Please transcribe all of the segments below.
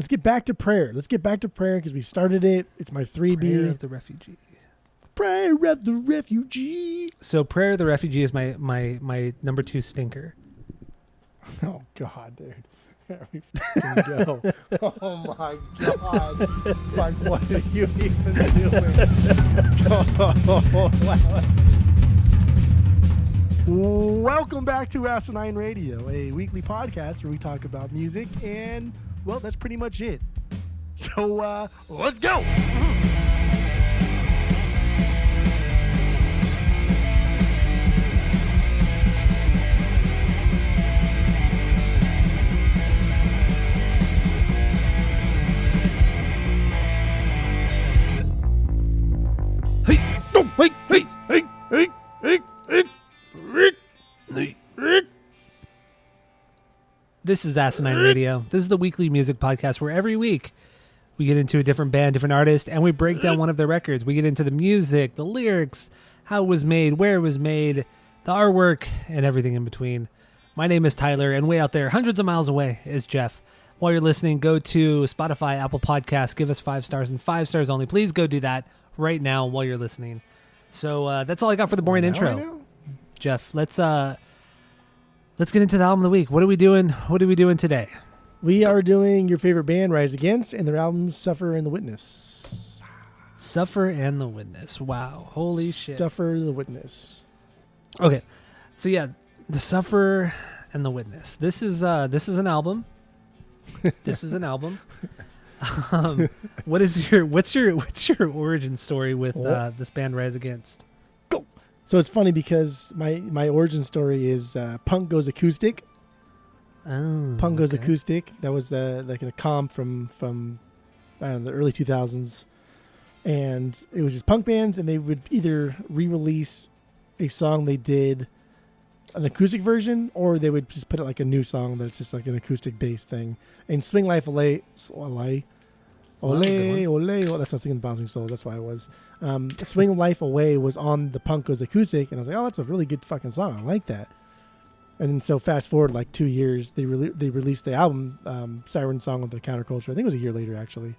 Let's get back to prayer. Let's get back to prayer because we started it. It's my 3B. Prayer of the Refugee. Prayer of the Refugee. So Prayer of the Refugee is my number 2 stinker. Oh, God, dude. There we fucking go. Oh, my God. Like, what are you even doing? Oh, wow. Welcome back to Asinine Radio, a weekly podcast where we talk about music, and, well, that's pretty much it. So, let's go! This is Asinine Radio. This is the weekly music podcast where every week we get into a different band, different artist, and we break down one of their records. We get into the music, the lyrics, how it was made, where it was made, the artwork, and everything in between. My name is Tyler, and way out there, hundreds of miles away, is Jeff. While you're listening, go to Spotify, Apple Podcasts, give us 5 stars and 5 stars only. Please go do that right now while you're listening. So that's all I got for the boring intro. Jeff, let's get into the album of the week. What are we doing? What are we doing today? We are doing your favorite band, Rise Against, and their album Suffer and the Witness. Suffer and the Witness. Wow. Holy shit. Suffer the Witness. Okay. So yeah, the Suffer and the Witness. This is an album. This is an album. What's your origin story with this band Rise Against? Go. So it's funny because my origin story is Punk Goes Acoustic. Oh, Punk Goes Acoustic. That was like a comp from I don't know, the early 2000s, and it was just punk bands, and they would either re-release a song they did an acoustic version, or they would just put it like a new song that's just like an acoustic based thing. And Swing Life Ole, Ole, that's not singing the Bouncing Soul. That's why it was. Swing Life Away was on the Punk Goes Acoustic, and I was like, oh, that's a really good fucking song. I like that. And then so fast forward like 2 years, they released the album, Siren Song of the Counterculture. I think it was a year later actually.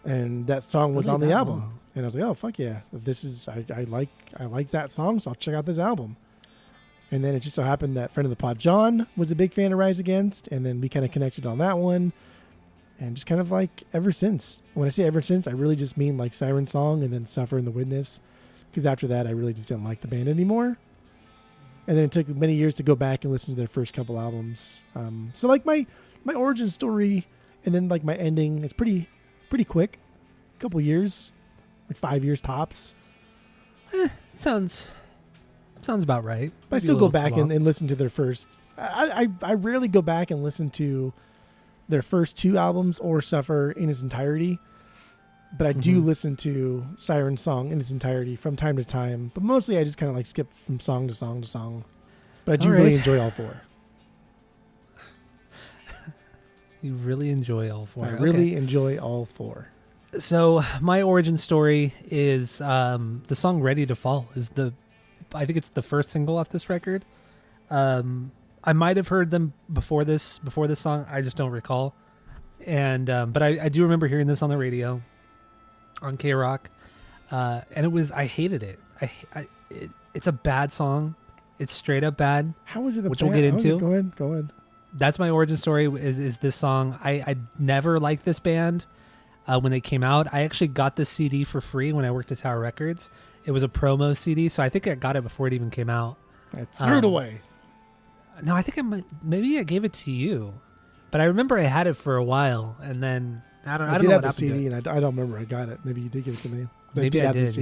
And that song was on the album. Long. And I was like, oh fuck yeah, this is I like that song, so I'll check out this album. And then it just so happened that friend of the pod John was a big fan of Rise Against, and then we kind of connected on that one. And just kind of like ever since. When I say ever since, I really just mean like Siren Song and then Suffer and the Witness. Because after that, I really just didn't like the band anymore. And then it took many years to go back and listen to their first couple albums. So like my origin story and then like my ending is pretty quick. A couple years, like 5 years tops. Sounds about right. But I still go back and listen to their first. I rarely go back and listen to their first 2 albums or Suffer in its entirety. But I do listen to Siren Song in its entirety from time to time. But mostly I just kind of like skip from song to song to song. But I do really enjoy all 4. You really enjoy all 4. I really enjoy all 4. So my origin story is the song Ready to Fall is I think it's the first single off this record. I might have heard them before this song. I just don't recall. And but I do remember hearing this on the radio on K-Rock. And I hated it. It's a bad song. It's straight up bad. How is it a which bad? We'll get into. Go ahead. That's my origin story is this song. I never liked this band when they came out. I actually got this CD for free when I worked at Tower Records. It was a promo CD, so I think I got it before it even came out. I threw it away. No, I think maybe I gave it to you, but I remember I had it for a while, and then I don't know what happened CD, to it. and I don't remember I got it. Maybe you did give it to me. Maybe I did.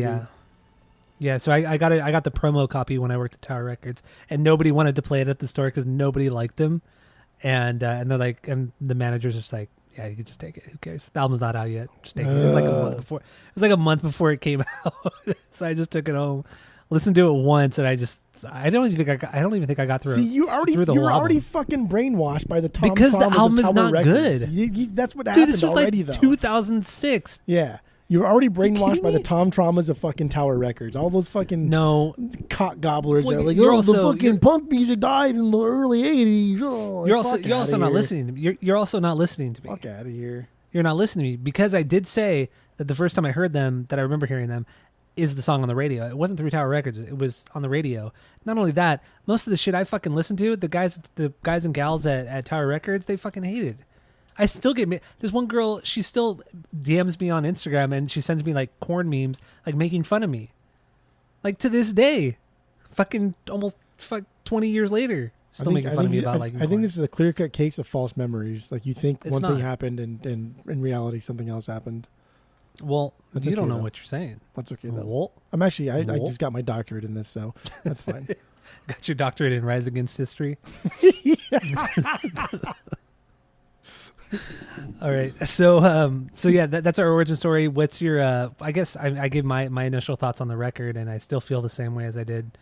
Yeah. So I got it. I got the promo copy when I worked at Tower Records, and nobody wanted to play it at the store because nobody liked them, and they're like, and the manager's just like, yeah, you can just take it. Who cares? The album's not out yet. Just take it. It was like a month before. It was like a month before it came out, so I just took it home, listened to it once, and I don't even think I got through. See, you were already fucking brainwashed by the Tom because Thomas the album is not Records. good. That's what Dude, happened this was already, like though. 2006. Yeah, You were already brainwashed kidding by the me? Tom Traumas of fucking Tower Records. All those fucking No, cock gobblers Well, that are like, you're oh, the also- fucking you're- punk music died in the early 80s. Oh, you're fuck also outta not here. listening to me. You're also not listening to me. Fuck out of here. You're not listening to me because I did say that the first time I heard them, that I remember hearing them, is the song on the radio. It wasn't through Tower Records. It was on the radio. Not only that, most of the shit I fucking listened to, the guys and gals at Tower Records, they fucking hated. I still get there's one girl, she still DMs me on Instagram and she sends me like corn memes, like making fun of me. Like to this day, fucking almost 20 years later, still making fun of me about like. I think this is a clear-cut case of false memories. Like you think It's one thing not. happened and in reality something else happened. Well, That's you okay, don't know though. what you're saying. That's okay though. Well, I'm actually I Well. just got my doctorate in this, so that's fine. got your doctorate in Rise Against History. All right. So yeah, that's our origin story. What's your I guess I gave my initial thoughts on the record and I still feel the same way as I did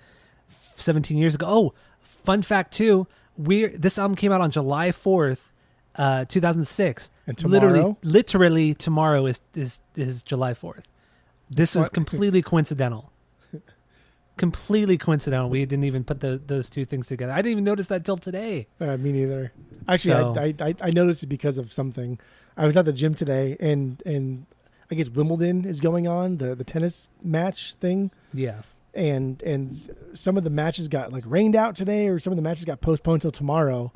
17 years ago. Oh, fun fact too, this album came out on July 4th, 2006. And tomorrow? Literally tomorrow is July 4th. This is What? completely coincidental. Completely coincidental. We didn't even put those two things together. I didn't even notice that till today. Me neither. Actually, So- I noticed it because of something. I was at the gym today, and I guess Wimbledon is going on, the tennis match thing, Yeah. and some of the matches got like rained out today, or some of the matches got postponed till tomorrow,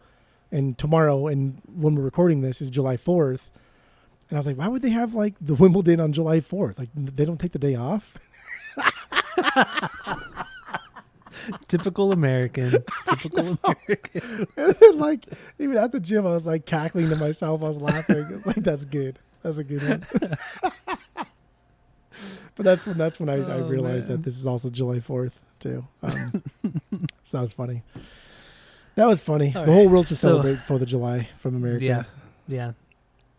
and when we're recording this is July 4th, and I was like, why would they have like the Wimbledon on July 4th? Like they don't take the day off. Typical American. Typical American. And then, like even at the gym, I was like cackling to myself. I was laughing. Like that's good. That's a good one. But that's when I Oh, realized man. that this is also July 4th too. So that was funny. That was funny. All The whole right. world should So- celebrate 4th of July from America. Yeah. Yeah.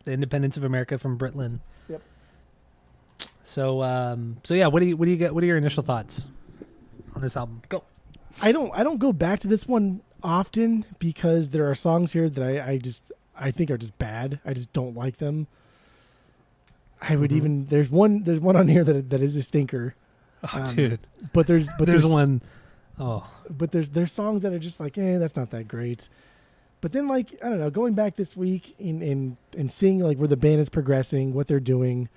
The independence of America from Britain. Yep. So yeah, what do you get? What are your initial thoughts on this album? Go. I don't go back to this one often because there are songs here that I think are just bad. I just don't like them. I would Mhm. even there's one on here that is a stinker. Oh, dude. But there's one. Oh, but there's songs that are just like, that's not that great. But then like, I don't know, going back this week and seeing like where the band is progressing, what they're doing,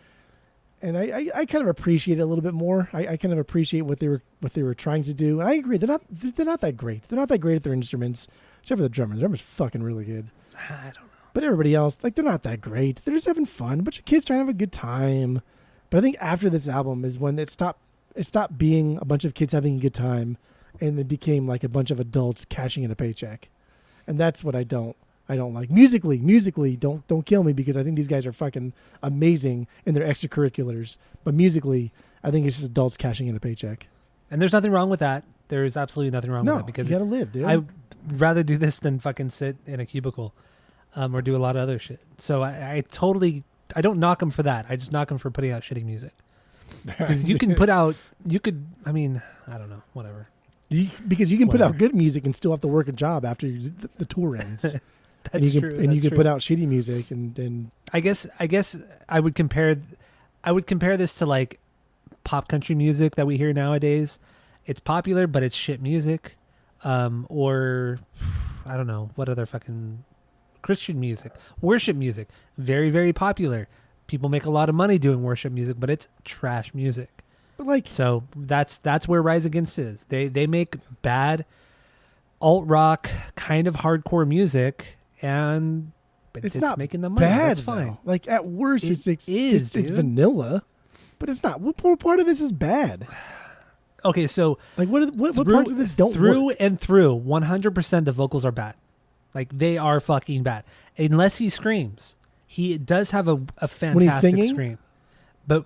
and I kind of appreciate it a little bit more. I kind of appreciate what they were trying to do. And I agree, they're not that great. They're not that great at their instruments, except for the drummer. The drummer's fucking really good. I don't know. But everybody else, like, they're not that great. They're just having fun. A bunch of kids trying to have a good time. But I think after this album is when it stopped being a bunch of kids having a good time, and it became like a bunch of adults cashing in a paycheck. And that's what I don't like. Musically, don't kill me, because I think these guys are fucking amazing in their extracurriculars. But musically, I think it's just adults cashing in a paycheck. And there's nothing wrong with that. There is absolutely nothing wrong with No, that because you gotta live, dude. I'd rather do this than fucking sit in a cubicle, or do a lot of other shit. So I don't knock them for that. I just knock them for putting out shitty music. Because you can I mean, I don't know, whatever. Because you can put out Whatever. good music and still have to work a job after the tour ends. That's and you true. can, and you that's can true. put out shitty music and I guess I would compare this to like pop country music that we hear nowadays. It's popular, but it's shit music. Or I don't know, what other fucking Christian music, worship music, very, very popular. People make a lot of money doing worship music, but it's trash music. but like So that's where Rise Against is. They make bad alt rock kind of hardcore music, and it's not making them money. bad. That's fine. Though. Like at worst, It it's is, it's dude. vanilla, but it's not. What part of this is bad? Okay, so Like what parts of this don't through work? and through 100% the vocals are bad. Like they are fucking bad. Unless he screams. He does have a fantastic singing? scream. But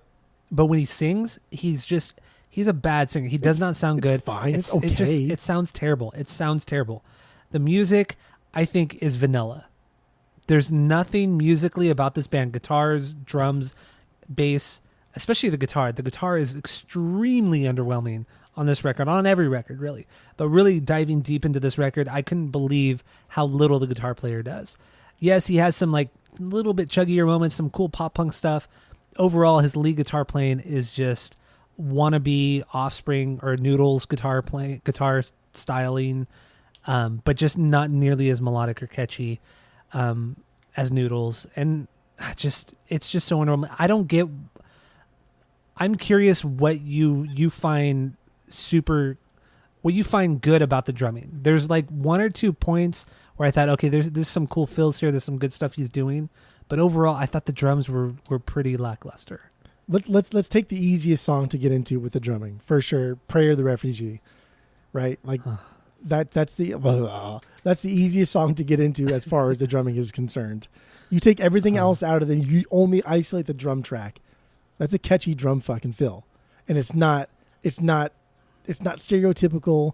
when he sings, he's a bad singer. He does not sound it's good. fine. It's okay. It sounds terrible. It sounds terrible. The music, I think, is vanilla. There's nothing musically about this band. Guitars, drums, bass, especially the guitar. The guitar is extremely underwhelming on this record, on every record, really. But really diving deep into this record, I couldn't believe how little the guitar player does. Yes, he has some like little bit chuggier moments, some cool pop punk stuff. overall his lead guitar playing is just wannabe Offspring or Noodles guitar styling, but just not nearly as melodic or catchy as Noodles, and it's just so normal. I don't get. I'm curious what you find what you find good about the drumming. There's like one or two points where I thought, okay, there's some cool fills here. There's some good stuff he's doing, but overall, I thought the drums were pretty lackluster. Let's take the easiest song to get into with the drumming for sure. "Prayer of the Refugee," right? Like that's the easiest song to get into as far as the drumming is concerned. You take everything else out of it, you only isolate the drum track. That's a catchy drum fucking fill, and it's not stereotypical.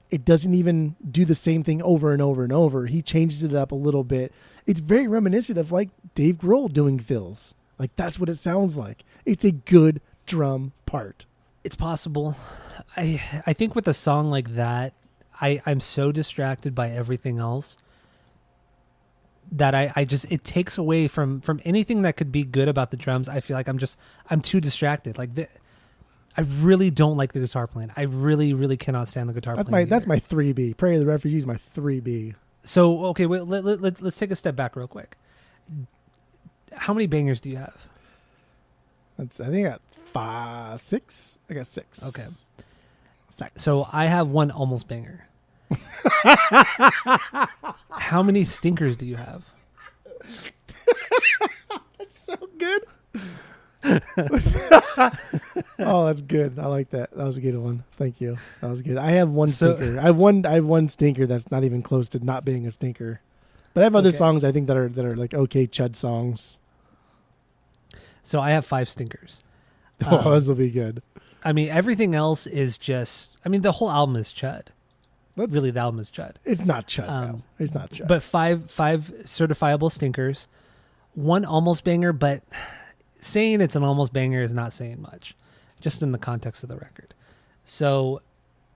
It doesn't even do the same thing over and over and over. He changes it up a little bit. It's very reminiscent of like Dave Grohl doing fills. Like that's what it sounds like. It's a good drum part. It's possible. I think with a song like that, I'm so distracted by everything else that I just, it takes away from anything that could be good about the drums. I feel like I'm too distracted. Like I really don't like the guitar playing. I really, really cannot stand the guitar playing. That's my 3B. "Prayer of the Refugee" is my 3B. So, okay, wait, let's take a step back real quick. How many bangers do you have? I think I got 6. I got 6. Okay. 6. So I have one almost banger. How many stinkers do you have? That's so good. Oh, that's good. I like that. That was a good one. Thank you. That was good. I have one stinker. I have one stinker that's not even close to not being a stinker. But I have other songs I think that are like okay chud songs. So I have 5 stinkers. Oh, this will be good. I mean, everything else is just. I mean, the whole album is chud. Really, the album is chud. It's not chud. No. It's not chud. But five certifiable stinkers, one almost banger. But saying it's an almost banger is not saying much, just in the context of the record. So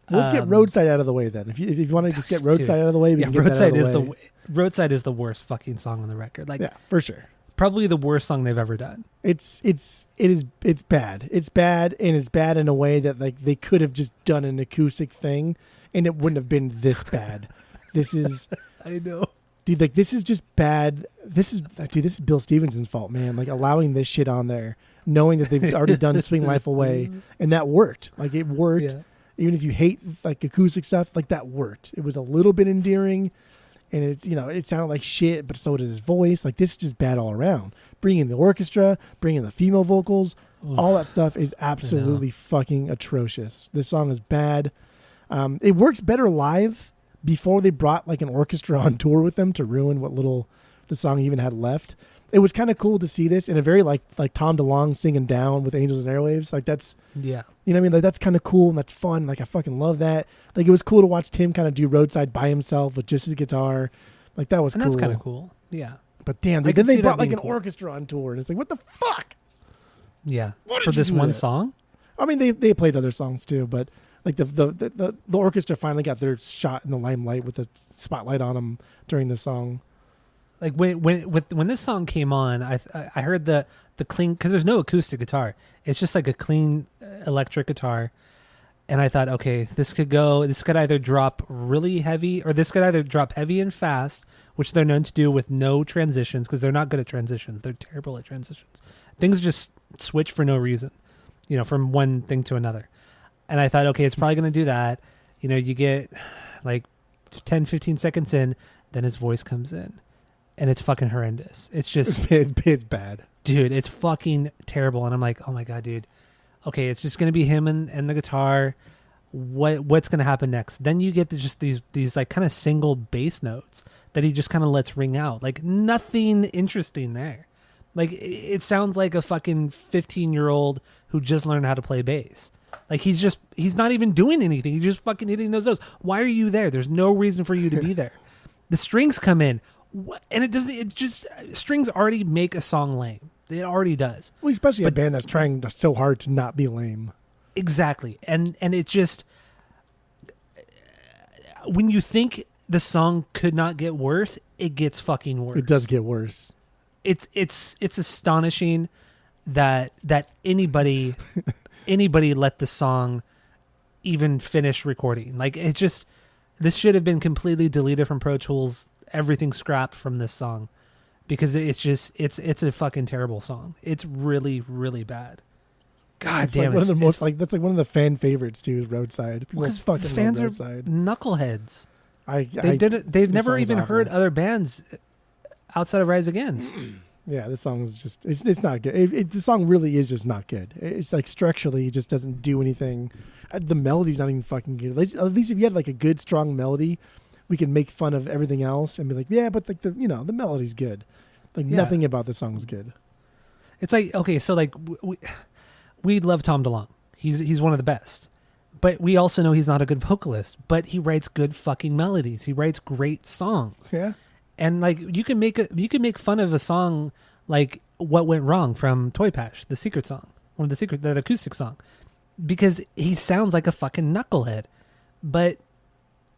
let's get Roadside out of the way then. If you want to just get Roadside out of the way, we can get Roadside that out of the way. Roadside is the worst fucking song on the record. Like, yeah, for sure. Probably the worst song they've ever done. It's bad. It's bad, and it's bad in a way that like they could have just done an acoustic thing, and it wouldn't have been this bad. This is, I know, dude. Like this is just bad. This is Bill Stevenson's fault, man. Like allowing this shit on there, knowing that they've already done "Swing Life Away," and that worked. Like it worked. Yeah. Even if you hate like acoustic stuff, like that worked. It was a little bit endearing. And it's, it sounded like shit, but so did his voice. Like this is just bad all around. Bringing in the orchestra, bringing in the female vocals, all that stuff is absolutely fucking atrocious. This song is bad. It works better live before they brought like an orchestra on tour with them to ruin what little the song even had left. It was kind of cool to see this in a very like Tom DeLonge singing "Down" with Angels and Airwaves. Like that's, you know what I mean? Like that's kind of cool and that's fun. Like I fucking love that. Like it was cool to watch Tim kind of do Roadside by himself with just his guitar. Like that was cool. That's kind of cool. Yeah. But damn, then they brought like an orchestra on tour and it's like, what the fuck? Yeah. For this one song? I mean, they played other songs too, but like the orchestra finally got their shot in the limelight with the spotlight on them during the song. Like when this song came on, I heard the clean, because there's no acoustic guitar. It's just like a clean electric guitar, and I thought, okay, this could either drop really heavy, or this could either drop heavy and fast, which they're known to do with no transitions, because they're not good at transitions. They're terrible at transitions. Things just switch for no reason, from one thing to another. And I thought, okay, it's probably going to do that. You get like 10, 15 seconds in, then his voice comes in. And it's fucking horrendous. It's just... It's bad. Dude, it's fucking terrible. And I'm like, oh my God, dude. Okay, it's just going to be him and the guitar. What's going to happen next? Then you get to just these like kind of single bass notes that he just kind of lets ring out. Like nothing interesting there. Like it sounds like a fucking 15-year-old who just learned how to play bass. Like he's not even doing anything. He's just fucking hitting those notes. Why are you there? There's no reason for you to be there. The strings come in. And it just strings already make a song lame. It already does. Well, especially a band that's trying so hard to not be lame. Exactly. And it just, when you think the song could not get worse, it gets fucking worse. It does get worse. It's astonishing that anybody let the song even finish recording. Like, it just, this should have been completely deleted from Pro Tools, everything scrapped from this song, because it's just it's a fucking terrible song. It's really, really bad. God It's damn like it. one of the most like that's like one of the fan favorites too. Is Roadside. People Because fucking fans love are Roadside. knuckleheads. They've this never song's even awful. heard other bands outside of Rise Against. Yeah, this song is just it's not good. The song really is just not good. It's like structurally, it just doesn't do anything. The melody's not even fucking good. At least if you had like a good strong melody, we could make fun of everything else and be like, yeah, but like the the melody's good. Like Yeah. nothing about the song is good. It's like, okay, so like we love Tom DeLonge. He's one of the best. But we also know he's not a good vocalist, but he writes good fucking melodies. He writes great songs. Yeah. And like you can make fun of a song like What Went Wrong from Toy Patch, the secret song, that acoustic song, because he sounds like a fucking knucklehead, but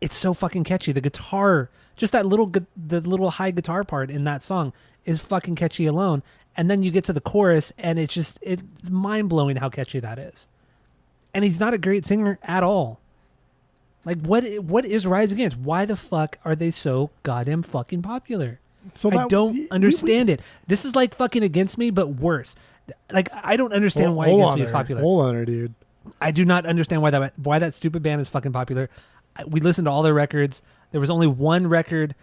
it's so fucking catchy. The guitar, just the little high guitar part in that song is fucking catchy alone. And then you get to the chorus and it's mind blowing how catchy that is. And he's not a great singer at all. Like, what is Rise Against? Why the fuck are they so goddamn fucking popular? So I don't understand it. This is like fucking Against Me, but worse. Like, I don't understand why Against Me is popular. Hold on there, dude. I do not understand why that stupid band is fucking popular. We listened to all their records. There was only one record.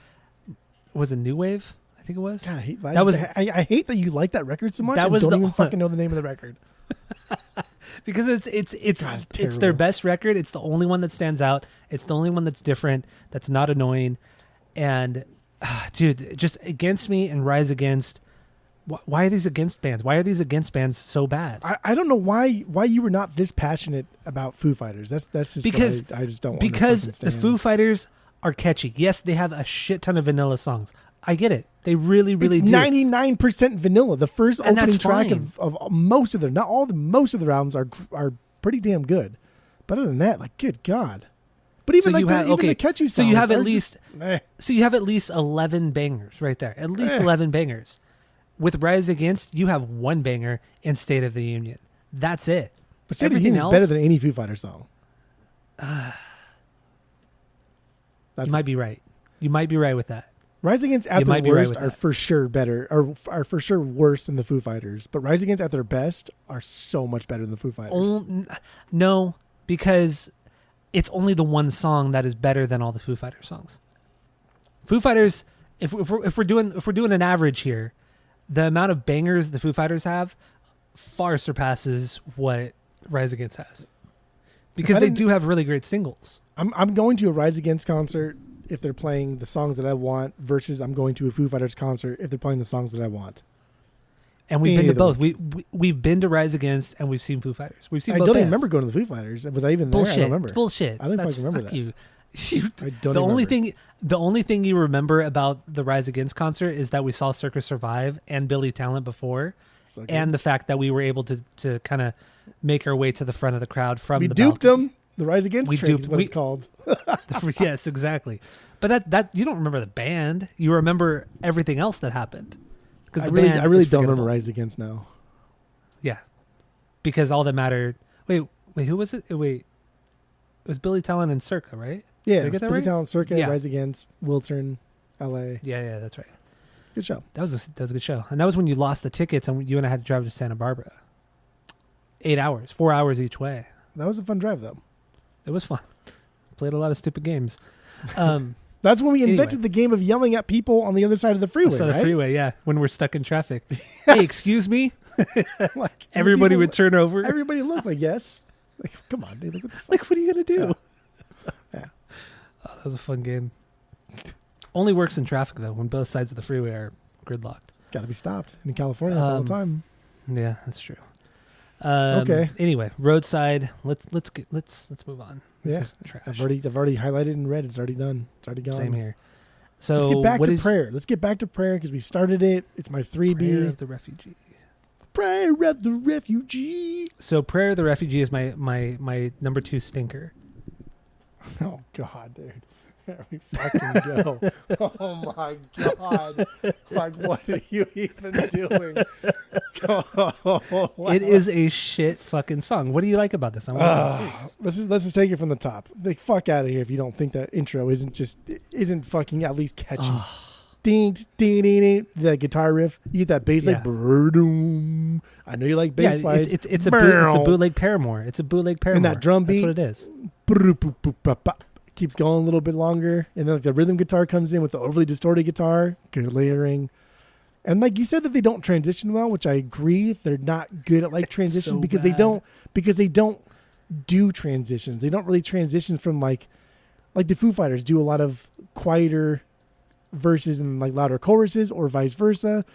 Was it New Wave? I think it was. God, I hate that you like that record so much. That and was don't the even one- fucking know the name of the record. Because God, it's terrible. their best record. It's the only one that stands out. It's the only one that's different. That's not annoying. And dude, just Against Me and Rise Against. Why are these against bands? Why are these against bands so bad? I don't know why you were not this passionate about Foo Fighters. That's just Because what I just don't. because fucking the stand. Foo Fighters are catchy. Yes, they have a shit ton of vanilla songs. I get it. They really, really it's do. 99% vanilla. The first And opening that's track fine. of most of their, not all the, most of their albums are pretty damn good. But other than that, like, good God. But even So you have- even okay, the catchy songs. so you have at are least- just, meh. So you have at least 11 bangers right there. At least 11 bangers. With Rise Against, you have one banger in State of the Union. That's it. But State of the Everything Union is else, better than any Foo Fighter song. you might be right. You might be right with that. Rise Against at You their might be right worst with are that. for sure better, or are for sure worse than the Foo Fighters. But Rise Against at their best are so much better than the Foo Fighters. No, because it's only the one song that is better than all the Foo Fighters songs. Foo Fighters, if we're doing an average here, the amount of bangers the Foo Fighters have far surpasses what Rise Against has, because I they didn't- do have really great singles. I'm going to a Rise Against concert if they're playing the songs that I want, versus I'm going to a Foo Fighters concert if they're playing the songs that I want. And we've been to Either both. We've been to Rise Against and we've seen Foo Fighters. We've seen I both don't bands. even remember going to the Foo Fighters. Was I even there? Bullshit. I don't remember. It's bullshit. I don't That's fucking remember fuck that. you. I don't The even only remember. the only thing you remember about the Rise Against concert is that we saw Circus Survive and Billy Talent before, So good. and the fact that we were able to kind of make our way to the front of the crowd from we the duped balcony. them. The Rise Against We train is duped- what we- it's called. Yes, exactly. But that you don't remember the band. You remember everything else that happened. Because I the really band don't is remember forgettable. Rise Against now. Yeah, because all that mattered. Wait, who was it? Wait, it was Billy Talent and Circa, right? Yeah, Did I get that Billy right? Talent, Circuit, Yeah. Rise Against, Wiltern, L.A. Yeah, that's right. Good show. That was a good show, and that was when you lost the tickets, and you and I had to drive to Santa Barbara. 8 hours, 4 hours each way. That was a fun drive, though. It was fun. Played a lot of stupid games. That's when we Anyway. invented the game of yelling at people on the other side of the freeway, So the right? freeway, yeah, when we're stuck in traffic. Hey, excuse me. Like, Everybody people- would turn over. Everybody looked like, yes. Like, come on, dude. Like, what the fuck? Like, what are you gonna do? Yeah. Oh, that was a fun game. Only works in traffic though, when both sides of the freeway are gridlocked. Got to be stopped. In California, that's all the time. Yeah, that's true. Okay. Anyway, Roadside. Let's move on. This Yeah. is trash. I've already highlighted in red. It's already done. It's already gone. Same here. So Let's get back what to is prayer. Let's get back to prayer because we started it. It's my 3B. Prayer of the Refugee. Prayer of the refugee. So Prayer of the Refugee is my number 2 stinker. Oh God, dude. There we fucking go. Oh my god. Like, what are you even doing? It is a shit fucking song. What do you like about this? Let's just take it from the top. Like, fuck out of here if you don't think that intro isn't fucking at least catchy. Ding, ding, ding, ding. That guitar riff. You get that bass like. Brrr-doom. I know you like bass lines. It's a bootleg Paramore. It's a bootleg Paramore. And that drum beat. That's what it is. Keeps going a little bit longer, and then like the rhythm guitar comes in with the overly distorted guitar. Good layering. And like you said that they don't transition well, which I agree. They're not good at like transition so because bad. they don't do transitions. They don't really transition from like the Foo Fighters do a lot of quieter verses and like louder choruses, or vice versa.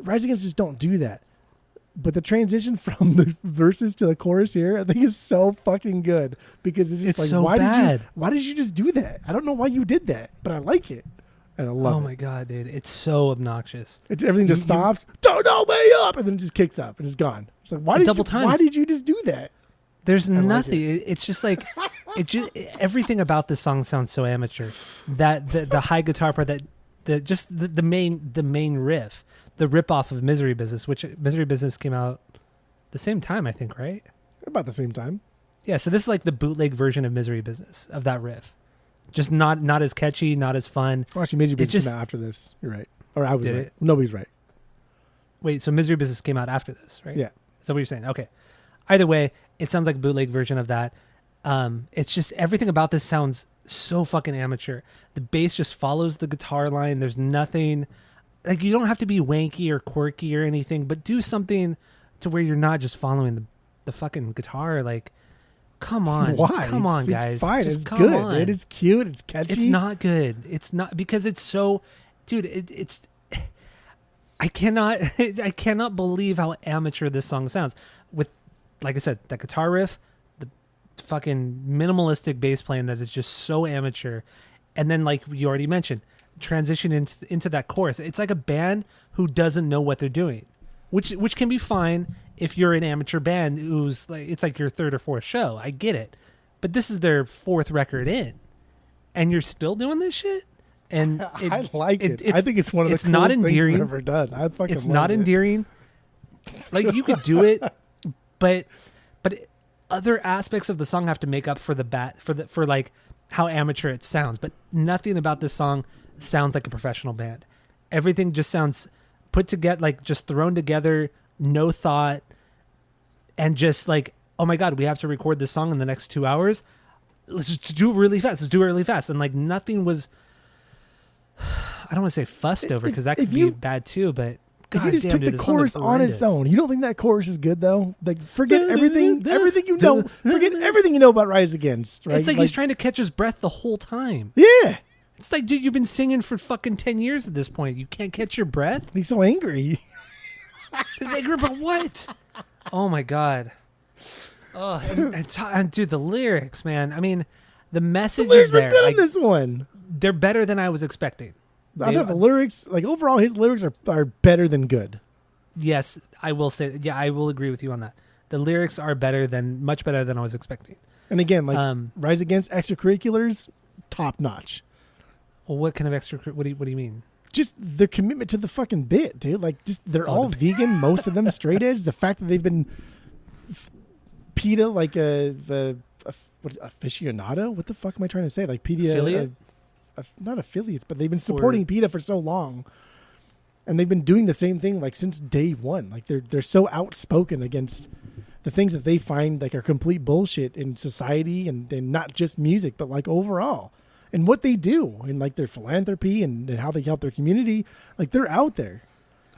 Rise Against just don't do that. But the transition from the verses to the chorus here, I think is so fucking good, because it's just like, so why bad. did you just do that? I don't know why you did that, but I like it. And I love it. Oh my god, dude. It's so obnoxious. Everything just stops. Don't know way up, and then it just kicks up and it's gone. It's like, why did you just do that? There's nothing. It's just like everything about this song sounds so amateur. That the high guitar part, the main riff, the rip off of Misery Business, which Misery Business came out the same time, I think, right? About the same time. Yeah, so this is like the bootleg version of Misery Business, of that riff. Just not as catchy, not as fun. Well, actually, Misery Business came out after this. You're right. Or I was right. Nobody's right. Wait, so Misery Business came out after this, right? Yeah. Is that what you're saying? Okay. Either way, it sounds like a bootleg version of that. It's just everything about this sounds so fucking amateur. The bass just follows the guitar line. There's nothing like, you don't have to be wanky or quirky or anything, but do something to where you're not just following the fucking guitar. Like, come on. Why? Come on, guys. It's fine. Just it's come good, on. dude. It's cute. It's catchy. It's not good. It's not, because it's so, dude, it's I cannot believe how amateur this song sounds. With, like I said, that guitar riff, the fucking minimalistic bass playing that is just so amateur. And then, like you already mentioned, transition into that chorus. It's like a band who doesn't know what they're doing, which can be fine if you're an amateur band who's like, it's like your third or fourth show. I get it. But this is their fourth record in, and you're still doing this shit? And I like it. I think it's one of the coolest things I've ever done. I fucking It's love not it. endearing. Like, you could do it, but other aspects of the song have to make up for for like how amateur it sounds. But nothing about this song sounds like a professional band. Everything just sounds put together, like just thrown together, no thought, and just like, oh my god, we have to record this song in the next 2 hours. Let's just do it really fast. Let's do it really fast. And like, nothing was, I don't want to say fussed over, because that could be bad too, but if you just took the chorus on its own, you don't think that chorus is good though? Like, forget everything you know. Forget everything you know about Rise Against. Right? It's like he's trying to catch his breath the whole time. Yeah. It's like, dude, you've been singing for fucking 10 years at this point. You can't catch your breath? He's so angry. Angry about what? Oh my god. Oh, and dude, the lyrics, man. I mean, the message is there. They're good on this one. They're better than I was expecting. I thought the lyrics, like, overall, his lyrics are better than good. Yes, I will say. Yeah, I will agree with you on that. The lyrics are much better than I was expecting. And again, like, Rise Against extracurriculars, top notch. Well, what kind of what do you mean? Just their commitment to the fucking bit, dude. Like, just they're all vegan. Most of them straight edge. The fact that they've been PETA, like what aficionado. What the fuck am I trying to say? Like PETA, affiliate? Not affiliates, but they've been supporting PETA for so long, and they've been doing the same thing like since day one. Like, they're so outspoken against the things that they find like are complete bullshit in society, and not just music, but like overall. And what they do, and like their philanthropy and how they help their community, like, they're out there.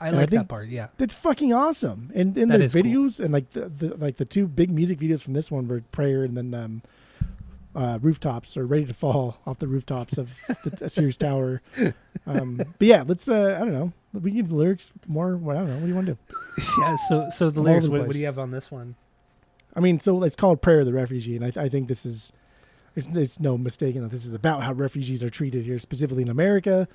I like that part. Yeah, that's fucking awesome. And their videos, cool. And like the two big music videos from this one were Prayer, and then Rooftops, or Ready to Fall off the rooftops of the Sears Tower. But yeah, let's. I don't know. We need the lyrics more. I don't know. What do you want to do? Yeah. So the lyrics. What do you have on this one? I mean, so it's called Prayer of the Refugee, and I think this is. It's no mistaking that this is about how refugees are treated here, specifically in America.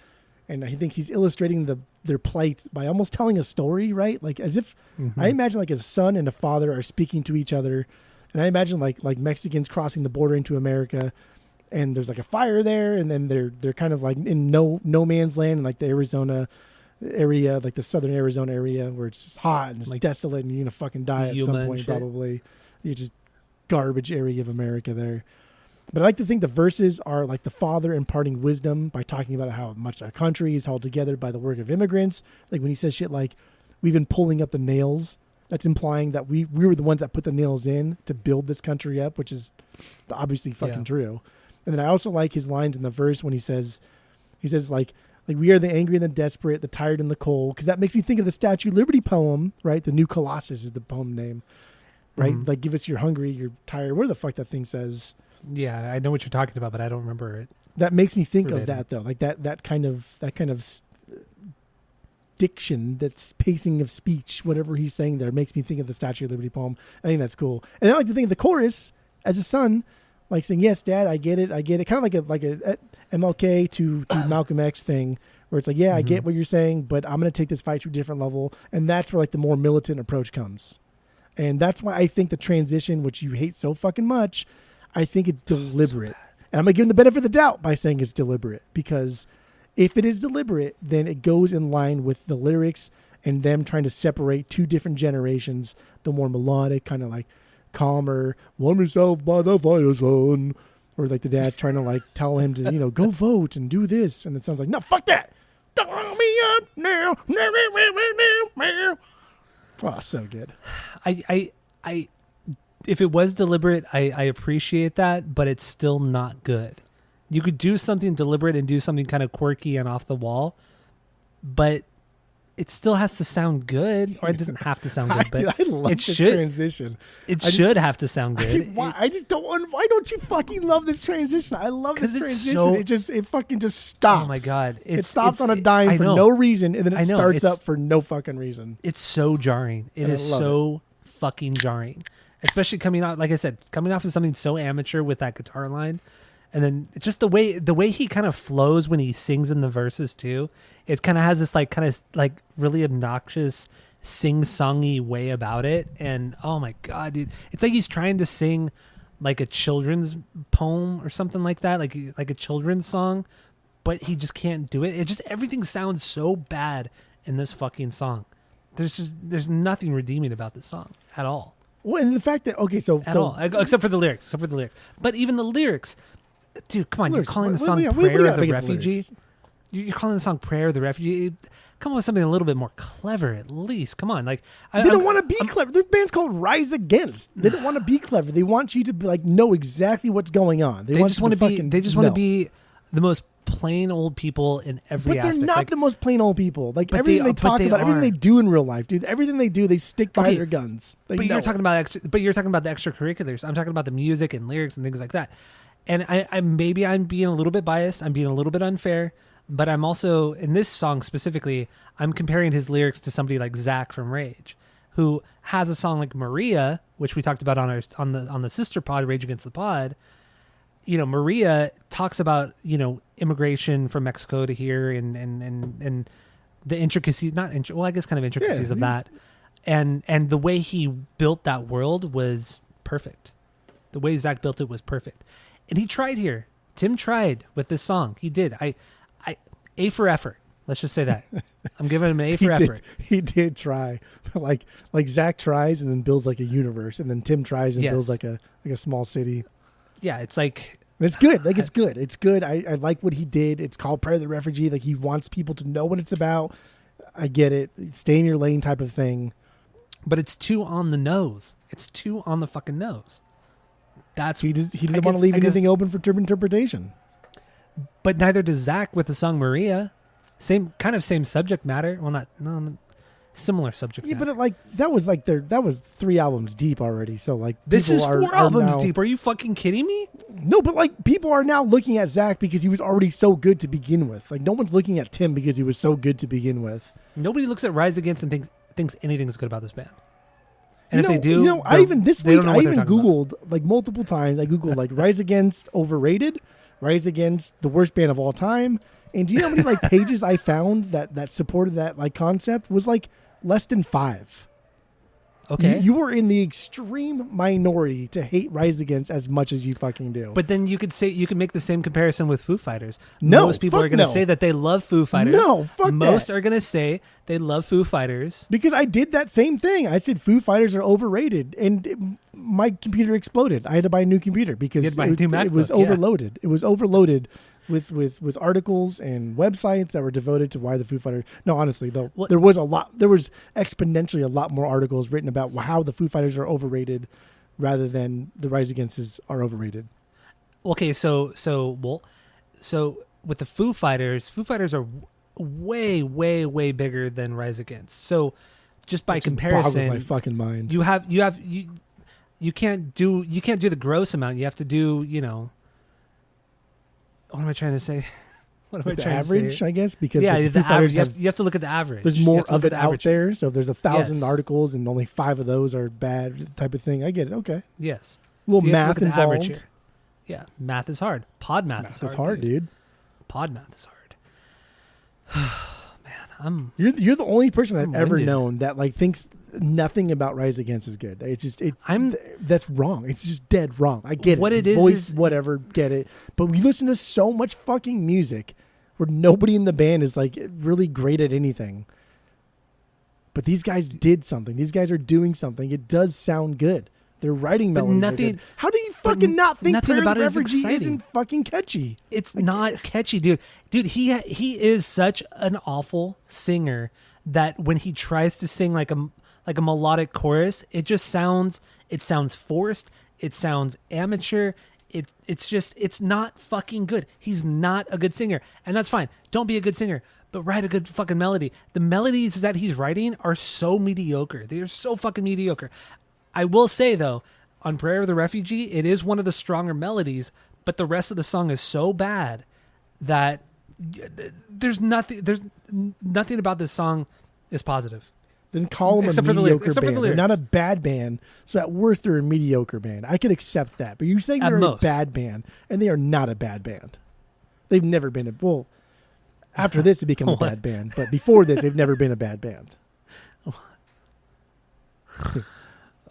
And I think he's illustrating their plight by almost telling a story, right? Like, as if I imagine like a son and a father are speaking to each other. And I imagine like Mexicans crossing the border into America, and there's like a fire there, and then they're kind of like in no man's land in like the Arizona area, like the southern Arizona area where it's just hot and it's Like desolate and you're gonna fucking die at Yuma some and point shit. probably. You're just garbage area of America there. But I like to think the verses are like the father imparting wisdom by talking about how much our country is held together by the work of immigrants. Like when he says shit like, we've been pulling up the nails, that's implying that we were the ones that put the nails in to build this country up, which is obviously fucking true. And then I also like his lines in the verse when he says like we are the angry and the desperate, the tired and the cold, because that makes me think of the Statue of Liberty poem, right? The New Colossus is the poem name, right? Mhm. Like give us your hungry, your tired, whatever the fuck that thing says. Yeah, I know what you're talking about, but I don't remember it. That makes me think of Verbatim. that though, like that kind of diction, that's pacing of speech, whatever he's saying there makes me think of the Statue of Liberty poem. I think that's cool. And then I like to think of the chorus as a son, like saying, "Yes, Dad, I get it. Kind of like a MLK to Malcolm X thing, where it's like, "Yeah, I get what you're saying, but I'm going to take this fight to a different level," and that's where like the more militant approach comes. And that's why I think the transition, which you hate so fucking much, I think it's deliberate. And I'm going to give him the benefit of the doubt by saying it's deliberate, because if it is deliberate, then it goes in line with the lyrics and them trying to separate two different generations, the more melodic, kind of like calmer, warm yourself by the fire, son. Or like the dad's trying to like tell him to, go vote and do this. And it sounds like, no, fuck that. Don't me up now. Oh, so good. I if it was deliberate, I appreciate that, but it's still not good. You could do something deliberate and do something kind of quirky and off the wall, but it still has to sound good, or it doesn't have to sound good, but I love it this should. transition. It I should have to sound good. I just don't want. Why don't you fucking love this transition? I love this 'Cause it's transition. It fucking just stops. Oh my God. It stops on a dime I for know. no reason, and then I it know, starts it's- up for no fucking reason. It's so jarring. It And I is love so fucking jarring, especially coming out, like I said, coming off of something so amateur with that guitar line. And then it's just the way he kind of flows when he sings in the verses too. It kind of has this like really obnoxious sing-songy way about it. And oh my God, dude, it's like he's trying to sing like a children's poem or something like that, like a children's song, but he just can't do it. It just, everything sounds so bad in this fucking song. There's nothing redeeming about this song at all. Well, and the fact that At all, except for the lyrics. But even the lyrics, dude, come on! Lyrics. You're calling the What song do you "Prayer got of the against the Refugee." lyrics? You're calling the song "Prayer of the Refugee." Come up with something a little bit more clever, at least. Come on, like they don't want to be clever. Their band's called Rise Against. They don't want to be clever. They want you to like know exactly what's going on. They just want to be. They just want to be the most plain old people in every But they're aspect. not Like, the most plain old people. Like But everything they- they talk but they about, everything are. they do in real life, dude. Everything they do, they stick by Okay, their guns. They but know you're it. talking about but you're talking about the extracurriculars. I'm talking about the music and lyrics and things like that. And I maybe I'm being a little bit biased. I'm being a little bit unfair. But I'm also, in this song specifically, I'm comparing his lyrics to somebody like Zach from Rage, who has a song like Maria, which we talked about on the sister pod, Rage Against the Pod. Maria talks about, immigration from Mexico to here and the intricacies, I guess kind of intricacies of that. And the way he built that world was perfect. The way Zach built it was perfect. And he tried here. Tim tried with this song. He did. A for effort. Let's just say that. I'm giving him an A for effort. He did try. like Zach tries and then builds like a universe, and then Tim tries and Yes. builds like a small city. Yeah, it's like, And it's good. Like it's good. It's good. I like what he did. It's called Prayer of the Refugee. Like he wants people to know what it's about. I get it. Stay in your lane type of thing. but it's too on the nose. It's too on the fucking nose. That's He doesn't I want to guess- leave I guess- anything open for interpretation. But neither does Zach with the song Maria. Same subject matter. Well, similar subject Yeah, matter. but that was 3 albums deep already. So like This people is are 4 albums now- deep. Are you fucking kidding me? No, but like people are now looking at Zach because he was already so good to begin with. Like no one's looking at Tim because he was so good to begin with. Nobody looks at Rise Against and thinks anything's good about this band. And You if they do, I even this they week don't know I what they're even talking about. Googled like multiple times. I Googled like Rise Against overrated, Rise Against the worst band of all time. And do you know how many like pages I found that supported that like concept was like less than 5. Okay. You are in the extreme minority to hate Rise Against as much as you fucking do. But then you could make the same comparison with Foo Fighters. No, most people fuck are going to no. say that they love Foo Fighters. No, fuck Most that. are going to say they love Foo Fighters. Because I did that same thing. I said Foo Fighters are overrated, and my computer exploded. I had to buy a new computer because You had to buy a new it was MacBook, yeah. overloaded. It was overloaded with articles and websites that were devoted to why the Foo Fighters. No, honestly, though, What- there was exponentially a lot more articles written about how the Foo Fighters are overrated, rather than the Rise Against are overrated. Okay, so with the Foo Fighters are way, way, way bigger than Rise Against. So just by Which just boggles comparison, my fucking mind. you can't do the gross amount. You have to do, what am I trying to say? What am I the trying average, to say? I guess, because Yeah, the the Foo Fighters average. You have to look at the average. there's You more have to look of at it the out average. there. So if there's 1,000 Yes. articles and only 5 of those are bad, type of thing. I get it. Okay. Yes. A little So you have math to look at the average involved. here. Yeah, math is hard. Pod math, Math is hard, dude. Pod math is hard. Man, You're the only person I've I'm ever winded. known that like thinks nothing about Rise Against is good. It's just that's wrong. It's just dead wrong. I get What it. it is Voice, is- whatever, get it. But we listen to so much fucking music where nobody in the band is like really great at anything. But these guys did something. These guys are doing something. It does sound good. They're writing But melodies. are nothing- good. How do you fucking not think nothing Prayer of about the it is Refugee exciting. isn't fucking catchy? it's not catchy, dude. Dude, he is such an awful singer that when he tries to sing like a melodic chorus, it sounds forced. It sounds amateur. It's not fucking good. He's not a good singer, and that's fine. Don't be a good singer, but write a good fucking melody. The melodies that he's writing are so mediocre. They are so fucking mediocre. I will say though, on Prayer of the Refugee, it is one of the stronger melodies, but the rest of the song is so bad that there's nothing about this song is positive. Then call them Except a for the mediocre lyrics. Except for band. the They're not a lyrics. bad band, so at worst they're a mediocre band. I could accept that, but you're saying At they're a most. bad band, and they are not a bad band. They've never been after this, they become a What? bad band, but before this, they've never been a bad band.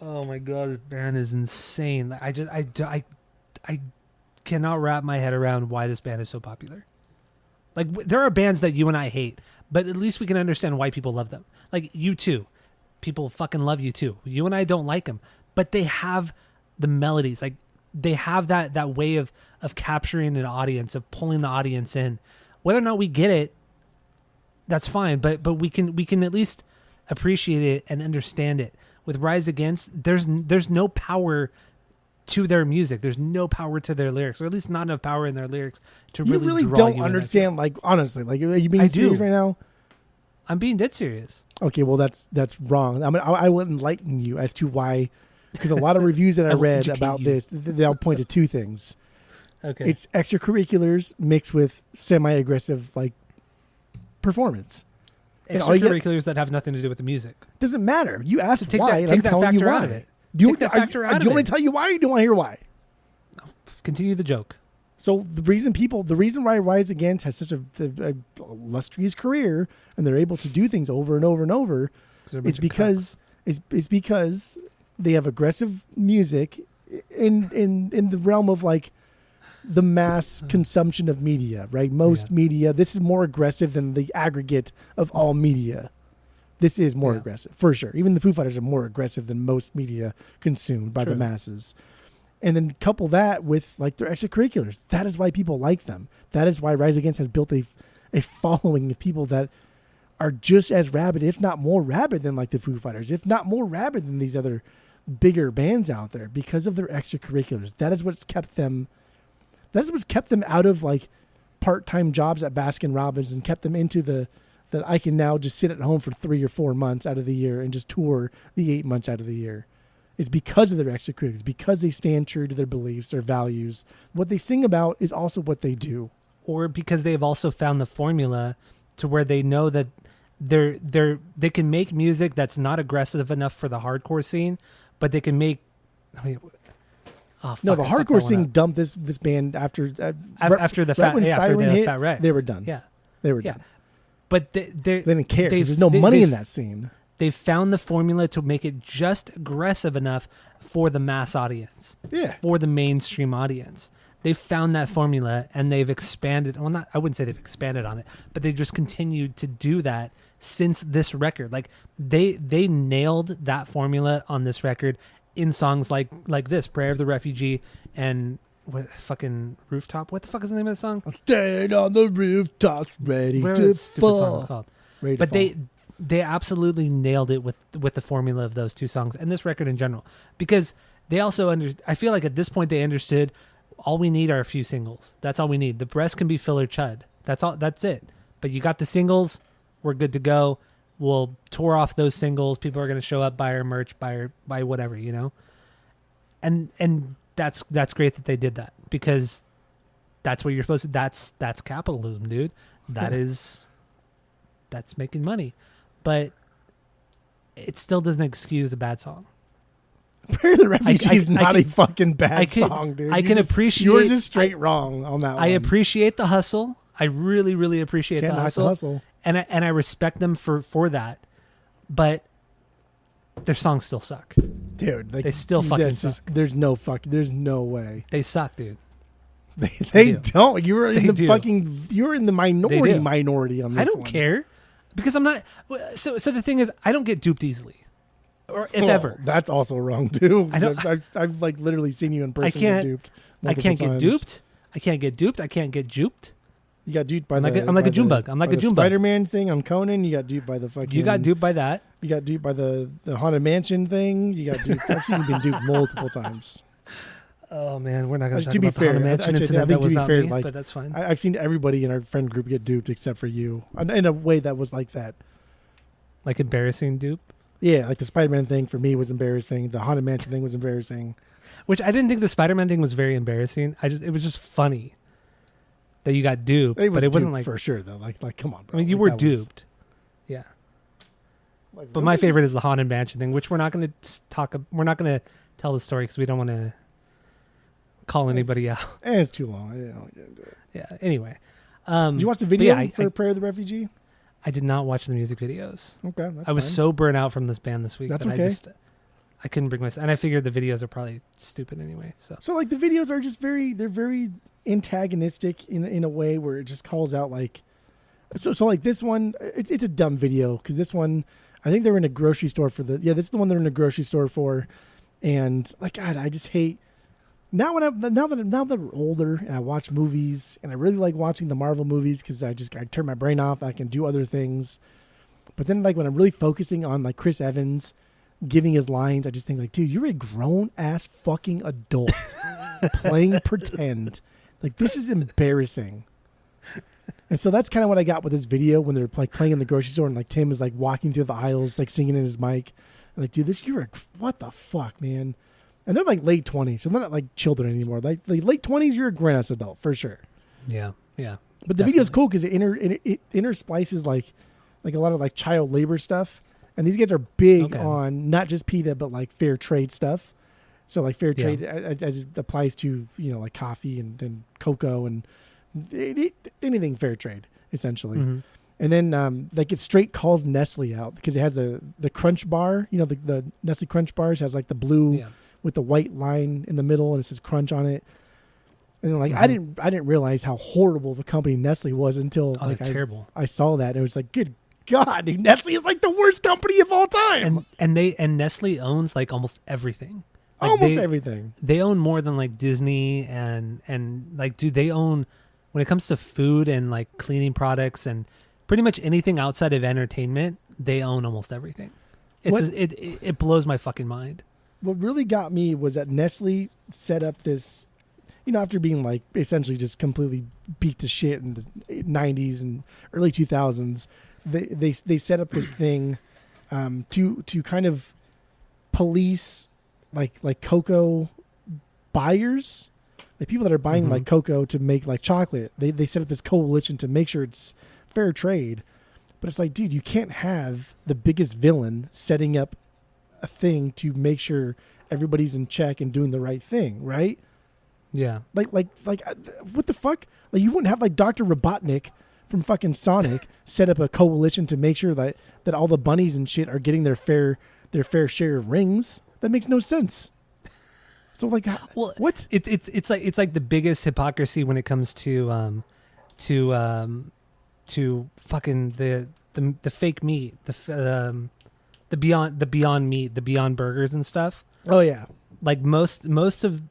Oh my god, this band is insane. I cannot wrap my head around why this band is so popular. Like there are bands that you and I hate, but at least we can understand why people love them. Like U2, people fucking love U2. You and I don't like them, but they have the melodies. Like they have that way of capturing an audience, of pulling the audience in. Whether or not we get it, that's fine. But we can at least appreciate it and understand it. With Rise Against, there's no power to their music. There's no power to their lyrics, or at least not enough power in their lyrics to You really really draw don't you in. understand. Like honestly, like are you being I serious do. right now? I'm being dead serious. Okay, well that's wrong. I mean, I will enlighten you as to why, because a lot of reviews that I I will read educate about you. this, they'll point to two things. Okay. It's extracurriculars mixed with semi-aggressive like performance. And all you got- Extracurriculars that have nothing to do with the music. Doesn't matter. You asked take why, that- and take I'm that telling you factor why. out of it. Do you, Take that factor out do you of want it. to tell you why, or do you want to hear why? Continue the joke. So the reason why Rise Against has such a illustrious career and they're able to do things over and over and over is because they have aggressive music in the realm of like the mass consumption of media, right? Most Yeah. media, this is more aggressive than the aggregate of all media. This is more Yeah. aggressive, for sure. Even the Foo Fighters are more aggressive than most media consumed by the True. masses. And then couple that with like their extracurriculars. That is why people like them. That is why Rise Against has built a following of people that are just as rabid, if not more rabid than like the Foo Fighters, if not more rabid than these other bigger bands out there because of their extracurriculars. That is what's kept them out of like part-time jobs at Baskin Robbins and kept them into that I can now just sit at home for 3 or 4 months out of the year and just tour the 8 months out of the year. Is because of their extracurriculars, because they stand true to their beliefs, their values. What they sing about is also what they do. Or because they've also found the formula to where they know that they can make music that's not aggressive enough for the hardcore scene, but they can make. I mean, oh, fuck, No, the I fucked that hardcore one scene up. dumped this band after After the right when after Siren the hit, Fat Wreck. they were done. Yeah, They were yeah. done. But They didn't care they've- because there's no they- money they've- in that scene. they've found the formula to make it just aggressive enough for the mass audience, Yeah. for the mainstream audience. They've found that formula and they've expanded. Well, not, I wouldn't say they've expanded on it, but they've just continued to do that since this record. Like they nailed that formula on this record in songs like this, Prayer of the Refugee, and what fucking Rooftop. What the fuck is the name of the song? I'm staying on the rooftops, ready Whatever to that stupid song fall. is called. Ready to But fall. they absolutely nailed it with the formula of those two songs and this record in general, because they also I feel like at this point they understood all we need are a few singles. That's all we need. The rest can be filler chud. That's all. That's it. But you got the singles. We're good to go. We'll tour off those singles. People are going to show up, buy our merch, buy whatever, you know. And that's great that they did that, because that's what you're supposed to. That's capitalism, dude. That's making money, but it still doesn't excuse a bad song. Prayer of the Refugee is not can- a fucking bad I can- song, dude. I You can just- appreciate- You were just straight wrong on that one. I appreciate the hustle. I really, really appreciate Can't the knock hustle. the hustle. And I respect them for that, but their songs still suck. Dude, like, They still dude, fucking that's just- suck. There's no way. They suck, dude. They do. don't. You were in They the do. fucking. You were in the do. minority on this I don't one. care, because I'm not. So the thing is, I don't get duped easily, or if Well, ever. That's also wrong too. I don't- I've like literally seen you in person. can't- Get duped I multiple can't get times. duped. I can't get duped. I can't get duped. You got duped by I'm the. like a by June the- bug. I'm like by a the June bug. Spider-Man thing on Conan. You got duped by the fucking. You got duped by that. You got duped by the Haunted Mansion thing. You got duped. I've seen you been duped multiple times. Oh man, we're not going to talk To be about the fair, Haunted I Mansion think incident. to That was be not fair, me, like, but that's fine. I've seen everybody in our friend group get duped except for you, in a way that was like that. Like embarrassing dupe. Yeah, like the Spider-Man thing for me was embarrassing. The Haunted Mansion thing was embarrassing. Which I didn't think the Spider-Man thing was very embarrassing. It was just funny that you got duped, but it wasn't duped like. for sure though. Like come on, bro. I mean, you Like, were that was- duped. Yeah, like, but my really? favorite is the Haunted Mansion thing, which we're not going to talk. We're not going to tell the story because we don't want to call anybody out. It's too long. I didn't get into it. Yeah. Anyway, Did you watch the but video yeah, for Prayer of the Refugee? I did not watch the music videos. Okay, that's I was fine. so burnt out from this band this week That's that okay. I couldn't bring myself, and I figured the videos are probably stupid anyway. So like the videos are just they're very antagonistic in a way where it just calls out like so like this one it's a dumb video because this one I think they're in a grocery store for this is the one they're in a grocery store for, and like God, I just hate now that we're older and I watch movies and I really like watching the Marvel movies because I turn my brain off, I can do other things, but then like when I'm really focusing on like Chris Evans giving his lines, I just think like, dude, you're a grown ass fucking adult playing pretend. Like this is embarrassing. And so that's kind of what I got with this video when they're like playing in the grocery store and like Tim is like walking through the aisles, like singing in his mic. I'm like, dude, what the fuck, man? And they're like late 20s, so they're not like children anymore. Like late 20s, you're a grown ass adult for sure. yeah. But the video's cool because it intersplices like a lot of like child labor stuff. And these guys are big on not just PETA, but like fair trade stuff. So like fair trade as it applies to, like coffee and cocoa and anything fair trade, essentially. Mm-hmm. And then like it straight calls Nestle out because it has the Crunch bar, the Nestle Crunch bars has like the blue with the white line in the middle and it says Crunch on it. And then like I didn't realize how horrible the company Nestle was until terrible. I saw that and it was like, good God, dude, Nestle is like the worst company of all time. And Nestle owns like almost everything. Like Almost everything. They own more than like Disney and like, dude, they own when it comes to food and like cleaning products and pretty much anything outside of entertainment, they own almost everything. It blows my fucking mind. What really got me was that Nestle set up this, after being like essentially just completely beat to shit in the 90s and early 2000s, they set up this thing to kind of police like cocoa buyers, like people that are buying like cocoa to make like chocolate. They set up this coalition to make sure it's fair trade. But it's like, dude, you can't have the biggest villain setting up a thing to make sure everybody's in check and doing the right thing, right? Yeah. Like what the fuck? Like you wouldn't have like Dr. Robotnik from fucking Sonic set up a coalition to make sure that all the bunnies and shit are getting their fair share of rings. That makes no sense. So like, well, what? It's like the biggest hypocrisy when it comes to fucking the fake meat, the Beyond Meat, the Beyond Burgers and stuff. Oh yeah, like most of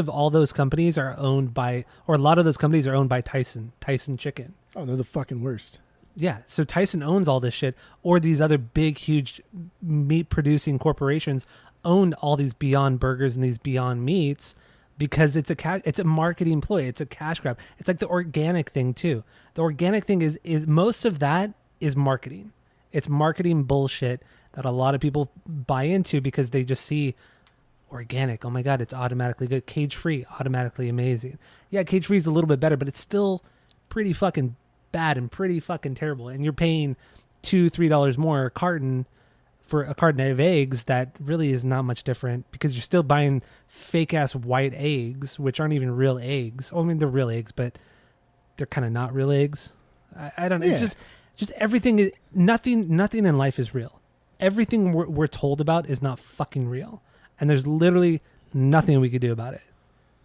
all those companies are owned by, or a lot of those companies are owned by Tyson Chicken. Oh, they're the fucking worst. Yeah, so Tyson owns all this shit, or these other big, huge meat-producing corporations own all these Beyond Burgers and these Beyond Meats because it's a marketing ploy. It's a cash grab. It's like the organic thing too. The organic thing is most of that is marketing. It's marketing bullshit that a lot of people buy into because they just see organic. Oh my God, it's automatically good. Cage-free, automatically amazing. Yeah, cage-free is a little bit better, but it's still pretty fucking bad and pretty fucking terrible. And you're paying $2-3 more a carton for a carton of eggs that really is not much different because you're still buying fake ass white eggs, which aren't even real eggs. Oh, I mean, they're real eggs, but they're kind of not real eggs. I don't know. Yeah. It's just everything is nothing in life is real. Everything we're told about is not fucking real. And there's literally nothing we could do about it.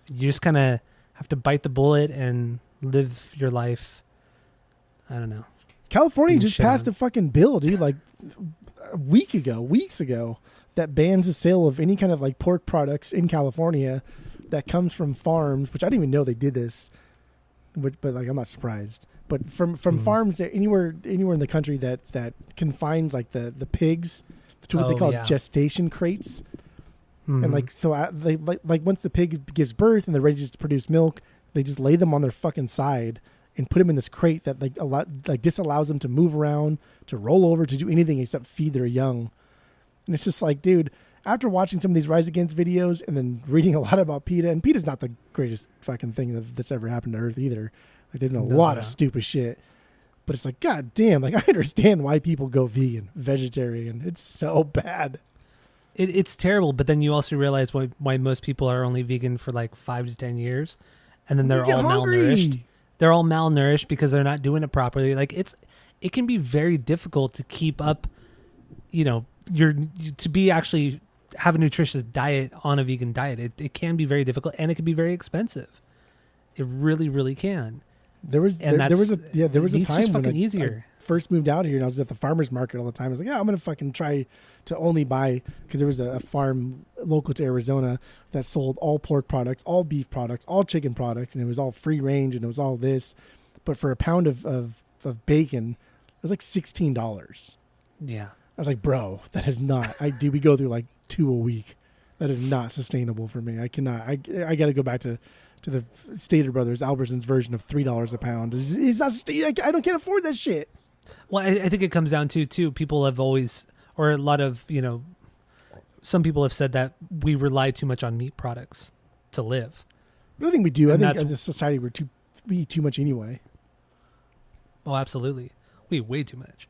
You just kind of have to bite the bullet and live your life. I don't know. California just passed a fucking bill, dude, like weeks ago, that bans the sale of any kind of like pork products in California that comes from farms, which I didn't even know they did this, but like I'm not surprised. But from farms anywhere in the country that confines like the pigs to what they call gestation crates. Mm-hmm. And like so they like once the pig gives birth and they're ready to produce milk, they just lay them on their fucking side and put them in this crate that disallows them to move around, to roll over, to do anything except feed their young. And it's just like, dude, after watching some of these Rise Against videos and then reading a lot about PETA, and PETA's not the greatest fucking thing that's ever happened to Earth either. Like they've done a lot of stupid shit. But it's like, God damn, like I understand why people go vegan, vegetarian. It's so bad. It's terrible, but then you also realize why most people are only vegan for like 5 to 10 years, and then they're all malnourished. They're all malnourished because they're not doing it properly. Like it can be very difficult to keep up, to be actually have a nutritious diet on a vegan diet. It can be very difficult and it can be very expensive. It really, really can. There was a time when I first moved out here and I was at the farmer's market all the time. I was like, yeah, I'm going to fucking try to only buy, because there was a farm local to Arizona that sold all pork products, all beef products, all chicken products, and it was all free range and it was all this. But for a pound of bacon, it was like $16. Yeah. I was like, bro, that is not, we go through like 2 a week. That is not sustainable for me. I cannot, I got to go back to the Stater Brothers, Albertsons version of $3 a pound. It's not, I can't afford that shit. Well, I think it comes down to, too, people have always, or a lot of, some people have said that we rely too much on meat products to live. But I think we do. I think as a society we eat too much anyway. Oh, absolutely. We eat way too much.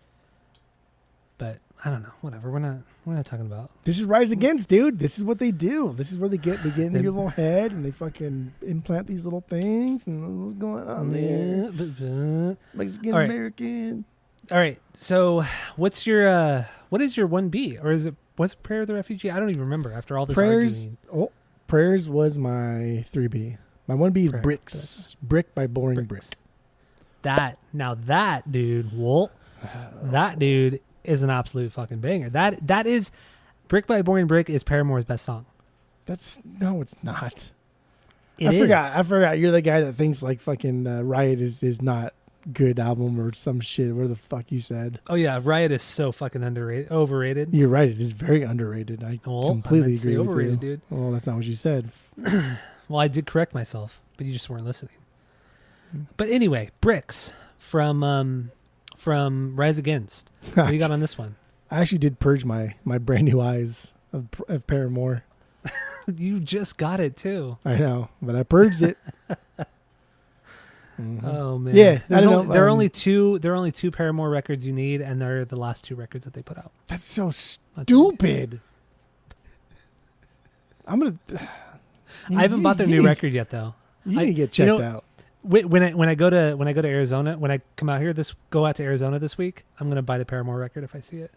But I don't know. Whatever. We're not talking about. This is Rise Against, dude. This is what they do. This is where they get into your little head and they fucking implant these little things and what's going on there. Mexican American. All right. So, what is your 1B, or was it Prayer of the Refugee? I don't even remember after all this arguing. Prayers was my 3B. My 1B is Bricks. Brick by Boring Brick. That dude, that dude is an absolute fucking banger. That is Brick by Boring Brick is Paramore's best song. It's not. I forgot. You're the guy that thinks like fucking Riot is not good album or some shit. Where the fuck you said? Oh yeah, Riot is so fucking overrated. You're right. It is very underrated. I completely agree with overrated, you. Dude. Well, that's not what you said. Well, I did correct myself, but you just weren't listening. But anyway, Bricks from Rise Against. What do you got on this one? I actually did purge my brand new eyes of Paramore. You just got it too. I know, but I purged it. Mm-hmm. Oh man, yeah. There are only two Paramore records you need, and they're the last 2 records that they put out. That's so stupid. I haven't bought their new record yet, though. You need to get checked out. when I go to Arizona, when I come out here go out to Arizona this week, I'm gonna buy the Paramore record if I see it.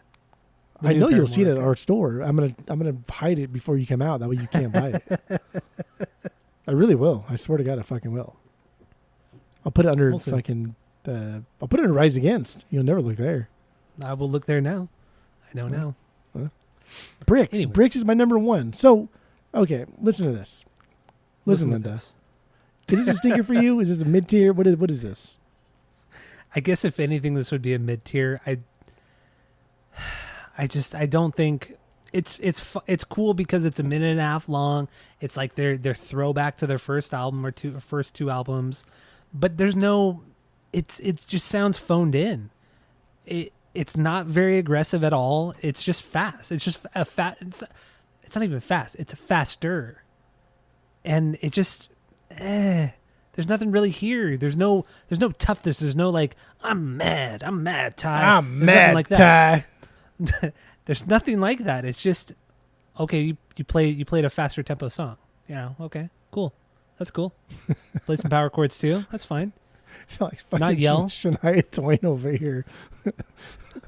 The I new know you'll Paramore see it at record. our store. I'm gonna hide it before you come out. That way you can't buy it. I really will. I swear to God, I fucking will. I'll put it under We'll see. fucking. I'll put it in Rise Against. You'll never look there. I will look there now. I know now. Bricks. Anyway. Bricks is my number one. So, okay, listen to this. Listen, to Linda. this. Is this a stinker for you? Is this a mid tier? What is this? I guess if anything, this would be a mid tier. I don't think it's cool because it's a minute and a half long. It's like their throwback to their first album or first two albums, but there's no. It just sounds phoned in. It's not very aggressive at all. It's just fast. It's just a fat. It's not even fast. It's faster, and it just. There's nothing really here. There's no toughness. There's no like I'm mad, Ty. I'm There's nothing mad, like that. Ty. There's nothing like that. It's just okay. You played a faster tempo song. Yeah. Okay. Cool. That's cool. Play some power chords too. That's fine. It's like fucking Not yell. Shania Twain over here.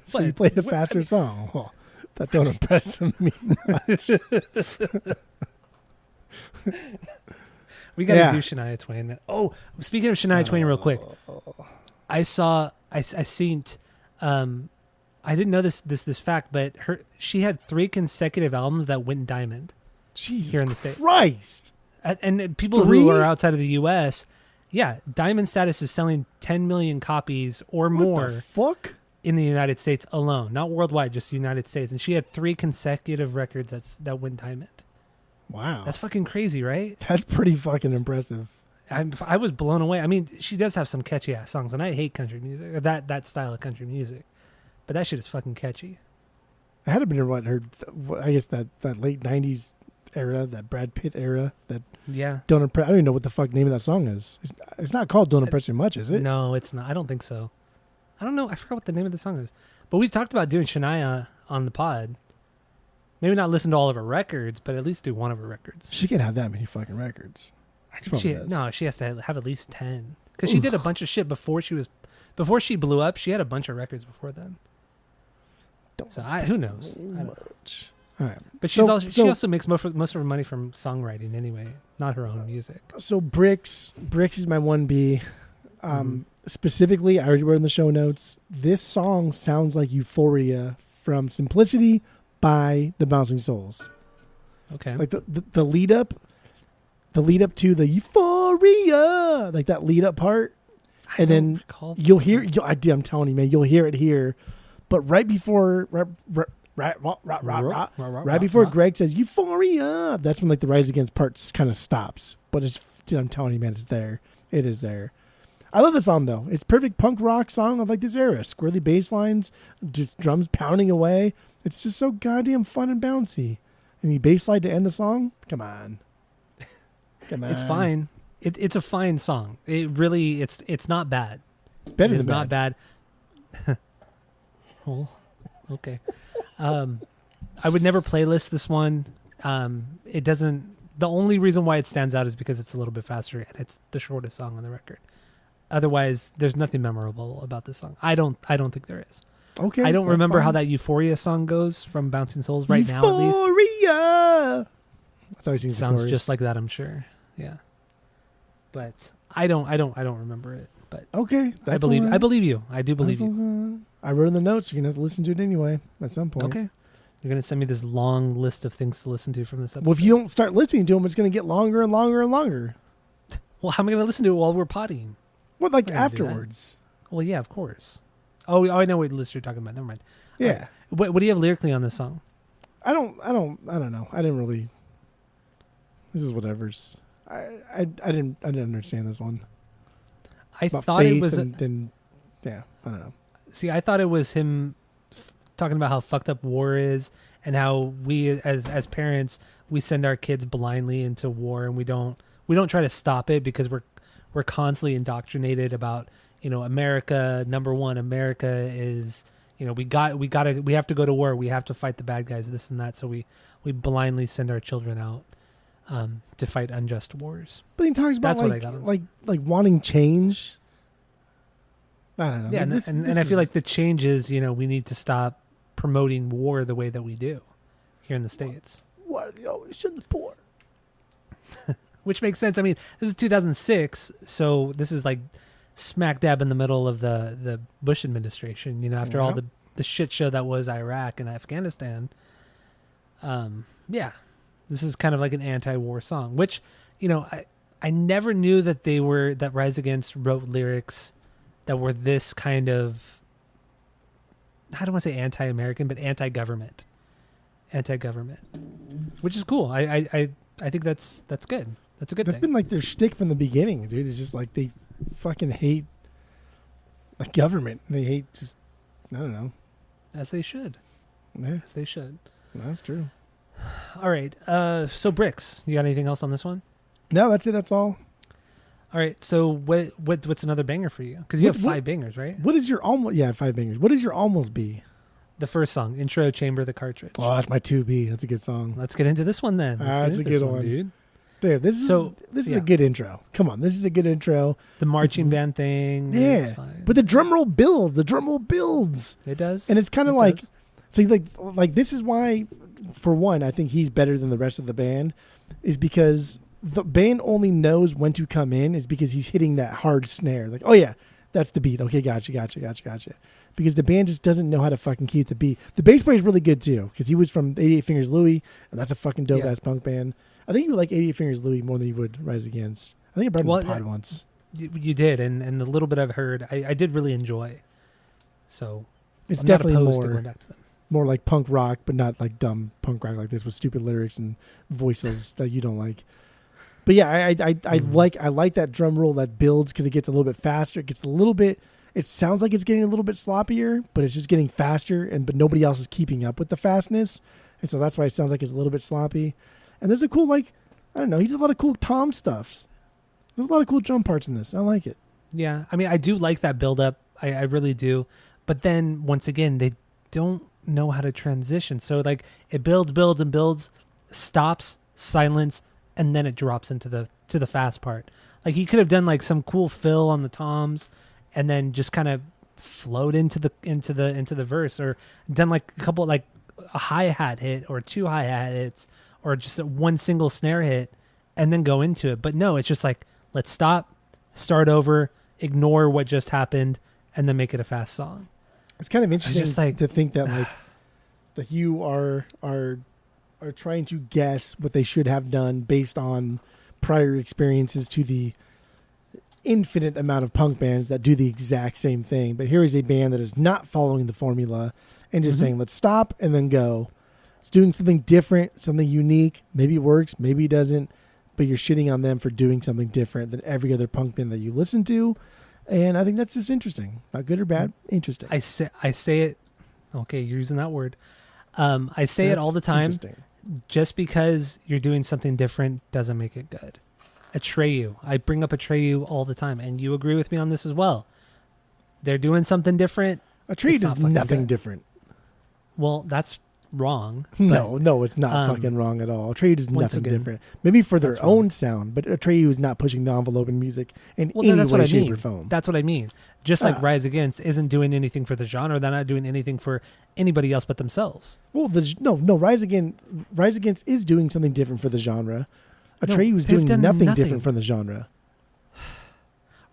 So you What? played a faster song. Well, that don't impress me much. We got to Yeah. do Shania Twain. Man. Oh, speaking of Shania Twain, real quick, I seen. I didn't know this fact, but she had 3 consecutive albums that went diamond Jesus here in the States. Christ. And people 3? who are outside of the U.S., yeah, diamond status is selling 10 million copies or more What the fuck? in the United States alone, not worldwide, just the United States. And she had 3 consecutive records that went diamond. Wow. That's fucking crazy, right? That's pretty fucking impressive. I was blown away. I mean, she does have some catchy ass songs, and I hate country music, or that style of country music. But that shit is fucking catchy. I had been I guess that late 90s era, that Brad Pitt era, that Yeah. Don't Impress. I don't even know what the fuck name of that song is. It's not called Don't Impress Me Much, is it? No, it's not. I don't think so. I don't know. I forgot what the name of the song is. But we've talked about doing Shania on the pod. Maybe not listen to all of her records, but at least do one of her records. She can't have that many fucking records. She has to have at least 10. Because she did a bunch of shit before she blew up. She had a bunch of records before then. So who knows? I don't know. Much. All right. But she also makes most of her money from songwriting anyway, not her own music. So Bricks is my 1B. Specifically, I already wrote in the show notes, this song sounds like Euphoria from Simplicity by the Bouncing Souls. Okay. Like the lead up to the Euphoria, like that lead up part. And then you'll hear, I'm telling you, man, you'll hear it here. But right before Greg says Euphoria, that's when like the Rise Against part kind of stops. But I'm telling you, man, it's there. It is there. I love the song though. It's perfect punk rock song of like this era. Squirrely bass lines, just drums pounding away. It's just so goddamn fun and bouncy. And you bass slide to end the song. Come on. It's fine. It's a fine song. It really it's not bad. It's better It's than not bad. Well, okay. I would never playlist this one. It doesn't. The only reason why it stands out is because it's a little bit faster and it's the shortest song on the record. Otherwise, there's nothing memorable about this song. I don't think there is. Okay. I don't that's remember fine. how that Euphoria song goes from Bouncing Souls right now. At least Euphoria. That's how he sings the sounds chorus. just like that. I'm sure. Yeah. But I don't remember it. But Okay. I believe you. I do believe That's you. okay. I wrote in the notes. You're gonna have to listen to it anyway at some point. Okay. You're gonna send me this long list of things to listen to from this episode. Well, if you don't start listening to them, it's gonna get longer and longer and longer. Well, how am I gonna listen to it while we're pottying? What, like I'm not gonna do that. afterwards? Well, yeah, of course. Oh, I know what list you're talking about. Never mind. Yeah. What do you have lyrically on this song? I don't know. I didn't really. This is whatever's. I didn't understand this one. I About thought it faith was. and yeah. I don't know. See, I thought it was him talking about how fucked up war is and how we, as parents, we send our kids blindly into war and we don't try to stop it because we're constantly indoctrinated about, America, number one, America is, we have to go to war. We have to fight the bad guys, this and that. So we blindly send our children out. to fight unjust wars. But he talks about That's what I got on like wanting change. I don't know. Yeah, Like, and I feel like the change is, we need to stop promoting war the way that we do here in the States. Why are they always send the poor? Which makes sense. I mean, this is 2006, so this is like smack dab in the middle of the Bush administration, after all the shit show that was Iraq and Afghanistan. Yeah, this is kind of like an anti-war song, which, I never knew that Rise Against wrote lyrics that were this kind of, I don't want to say anti-American, but anti-government, which is cool. I think that's good. That's a good thing. That's been like their shtick from the beginning, dude. It's just like they fucking hate the government. They hate just, I don't know. As they should. Yeah, As they should. that's true. All right. So Bricks, you got anything else on this one? No, that's it. That's all. All right. So what's another banger for you? Because you have 5 bangers, right? What is your almost? Yeah, 5 bangers. What does your almost be? The first song, Intro Chamber the Cartridge. Oh, that's my 2B. That's a good song. Let's get into this one then. That's a good one, dude. Dude, this is a good intro. Come on, this is a good intro. The marching band thing. Yeah, but the drum roll builds. The drum roll builds. It does, and it's kind of like, so like this is why, for one, I think he's better than the rest of the band, is because the band only knows when to come in is because he's hitting that hard snare. Like, oh yeah, that's the beat. Okay, gotcha. Because the band just doesn't know how to fucking keep the beat. The bass player is really good too, because he was from 88 Fingers Louie, and that's a fucking dope ass punk band. I think you would like 88 Fingers Louie more than you would Rise Against. I think I brought him to the pod once. You did, and the little bit I've heard, I did really enjoy. So it's I'm definitely not opposed to going back to them. More like punk rock, but not like dumb punk rock like this with stupid lyrics and voices that you don't like. But yeah, I like that drum roll that builds because it gets a little bit faster. It gets a little bit. It sounds like it's getting a little bit sloppier, but it's just getting faster, but nobody else is keeping up with the fastness, and so that's why it sounds like it's a little bit sloppy. And there's a cool, I don't know, he does a lot of cool tom stuffs. There's a lot of cool drum parts in this. I like it. Yeah, I mean, I do like that build up. I really do. But then once again, they don't know how to transition. So it builds, stops, silence, and then it drops into the fast part. Like he could have done like some cool fill on the toms, and then just kind of flowed into the verse, or done like a couple, like a hi-hat hit or 2 hi-hat hits, or just one single snare hit, and then go into it. But no, it's just like, let's stop, start over, ignore what just happened, and then make it a fast song. It's kind of interesting to think that that you are trying to guess what they should have done based on prior experiences to the infinite amount of punk bands that do the exact same thing. But here is a band that is not following the formula and just saying, let's stop and then go. It's doing something different, something unique. Maybe it works, maybe it doesn't, but you're shitting on them for doing something different than every other punk band that you listen to. And I think that's just interesting. Not good or bad, interesting. I say it. Okay, you're using that word. I say it all the time. Just because you're doing something different doesn't make it good. Atreyu. I bring up Atreyu all the time, and you agree with me on this as well. They're doing something different. Atreyu does nothing different. Well, that's wrong. No, it's not fucking wrong at all. Atreyu does nothing different. Maybe for their own sound, but Atreyu is not pushing the envelope in music in any way, shape, or form. That's what I mean. Just like Rise Against isn't doing anything for the genre, they're not doing anything for anybody else but themselves. Well, Rise Against is doing something different for the genre. Atreyu is doing nothing different from the genre.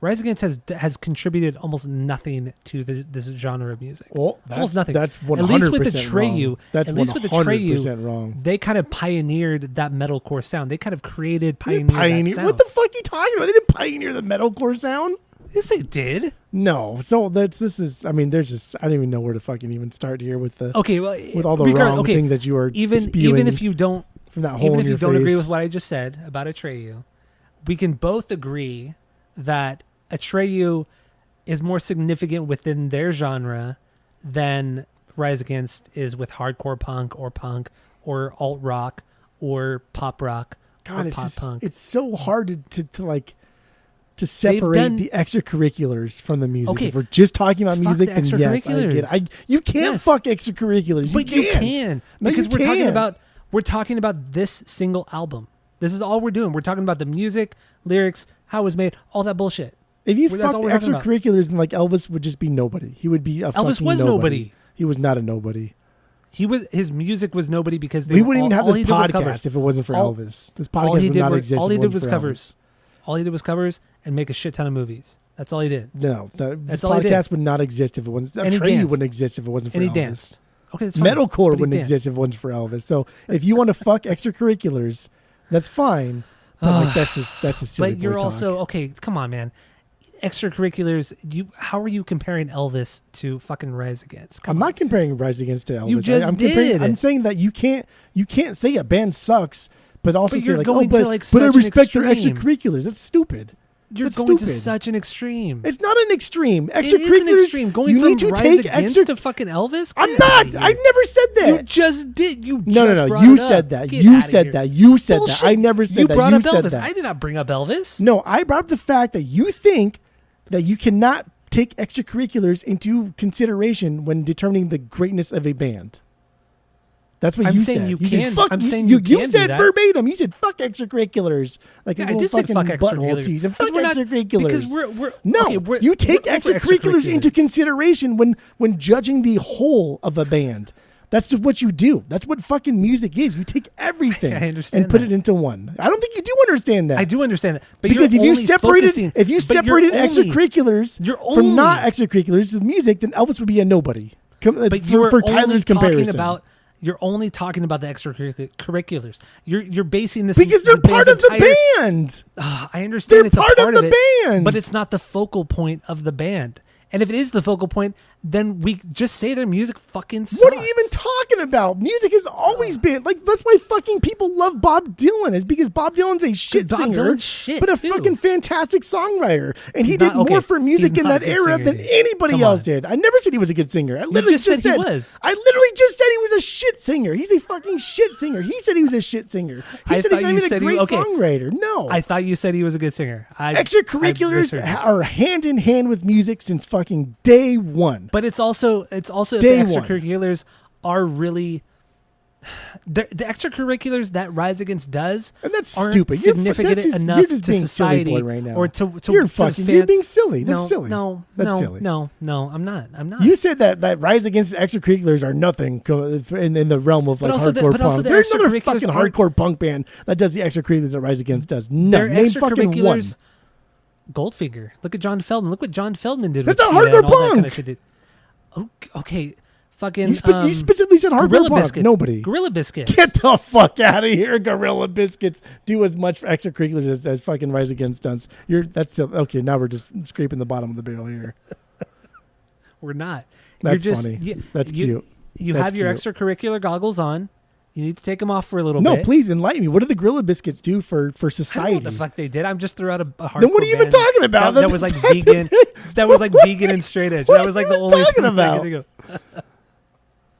Rise Against has contributed almost nothing to this genre of music. Well, almost nothing. That's 100% at least with Atreyu, wrong. That's 100% wrong. They kind of pioneered that metalcore sound. They kind of pioneered that sound. What the fuck are you talking about? They didn't pioneer the metalcore sound. Yes, they did. No, so there's just I don't even know where to fucking even start here with the with all the wrong things that you are spewing. Even if you don't from that hole in your face. Agree with what I just said about Atreyu, we can both agree that Atreyu is more significant within their genre than Rise Against is with hardcore punk or alt rock or pop rock. God, or pop punk. It's so hard to separate the extracurriculars from the music. Okay, if we're just talking about music, then yes, I get it. You can't fuck extracurriculars. But you can. Because we're talking about this single album. This is all we're doing. We're talking about the music, lyrics, how it was made, all that bullshit. If you That's fucked all we're talking about. extracurriculars, then like Elvis would just be nobody. He would be a Elvis fucking was nobody. He was not a nobody. His music was nobody because We wouldn't even have all this he did were covers. podcast if it wasn't for All- Elvis. This all podcast he would did not were- exist. all if he it did wasn't was for covers. Elvis. All he did was covers and make a shit ton of movies. That's all he did. No, this That's all he did. podcast would not exist if it wasn't. And he Trey danced. wouldn't exist if it wasn't for And he Elvis. danced. Okay, that's fine. Metalcore But he wouldn't danced. exist if it wasn't for Elvis. So if you want to fuck extracurriculars, that's fine. But like that's just silly. But you're boy also talk. okay. Come on, man. Extracurriculars. How are you comparing Elvis to fucking Rise Against? Come I'm on. not comparing Rise Against to Elvis. You just I'm did. I'm saying that you can't say a band sucks, but also But say you're like, going oh, but, to, like, but I such an respect their extreme. extracurriculars. That's stupid. You're That's going to stupid. such an extreme. It's not an extreme. It is an Extracurriculars. extreme. Going you from need to Rise take Against extra. to fucking Elvis. I'm Get not. outta here. I never said that. You just did. You No, just brought You it up. said that. Get You outta said here. that. You said Bullshit. that. I never said you that. brought You up said Elvis. that. I did not bring up Elvis. No, I brought up the fact that you think that you cannot take extracurriculars into consideration when determining the greatness of a band. That's what I'm you saying said. you said, can- fuck, I'm you, saying you, you can you do said that. verbatim. You said fuck extracurriculars. Like Yeah, a I little did say fucking fuck butthole extracurriculars. tease. And Because fuck we're not- extracurriculars. because we're no, okay, we're- you take we're over extracurriculars into extracurriculars. consideration when judging the whole of a band. That's just what you do. That's what fucking music is. You take everything I understand and put that. it into one. I don't think you do understand that. I do understand that, but Because you're if you only separated focusing- if you but you're separated only- extracurriculars you're from only- not extracurriculars of music, then Elvis would be a nobody. But you're for only Tyler's comparison. talking about. You're only talking about the extracurriculars. You're basing this because they're the part band's of the entire- band. I understand They're it's part a of part the it, band. but it's not the focal point of the band. And if it is the focal point, then we just say their music fucking sucks. What are you even talking about? Music has always been like that's why fucking people love Bob Dylan is because Bob Dylan's a shit Bob singer, Dylan's shit, but a too. fucking fantastic songwriter, and he He's did not- okay, more for music he's in not that a good era singer, than dude. anybody Come else on. did. I never said he was a good singer. I literally just said he said was. I literally just said he was a shit singer. He's a fucking shit singer. He said he was a shit singer. He I said he's thought not you even a said he- great okay. songwriter. No, I thought you said he was a good singer. I extracurriculars misheard you. are hand in hand with music since fucking day one. But it's also Day the one. extracurriculars are really the extracurriculars that Rise Against does, And that's aren't stupid. significant That's just, enough you're just to being society silly boy right now. or to you're to fucking. the You're fan- being silly. That's no, silly. No, That's no, silly. no, I'm not. You said that Rise Against extracurriculars are nothing in the realm of like also the- hardcore but also punk. the There's another extracurriculars fucking aren't- hardcore punk band that does the extracurriculars that Rise Against does. No, Their name fucking one. extracurriculars. Goldfinger. Look at John Feldman. Look what John Feldman did. That's with not PETA and hardcore all that kind punk. of shit, dude. Okay, fucking. You specifically said hardcore Gorilla punk. Biscuits. Nobody. Gorilla Biscuits. Get the fuck out of here, Gorilla Biscuits. Do as much for extracurriculars as fucking Rise Against does. That's okay. Now we're just scraping the bottom of the barrel here. We're not. That's You're just, funny. You, That's you- cute. You That's have your cute. extracurricular goggles on. You need to take them off for a little No, bit. please enlighten me. What do the Gorilla Biscuits do for I don't know society? what the fuck they did. I'm just threw out a hardcore Then what are you even band talking about? That was like vegan. That was like vegan and straight edge. What That are was like you the even only talking thing I about? could think of.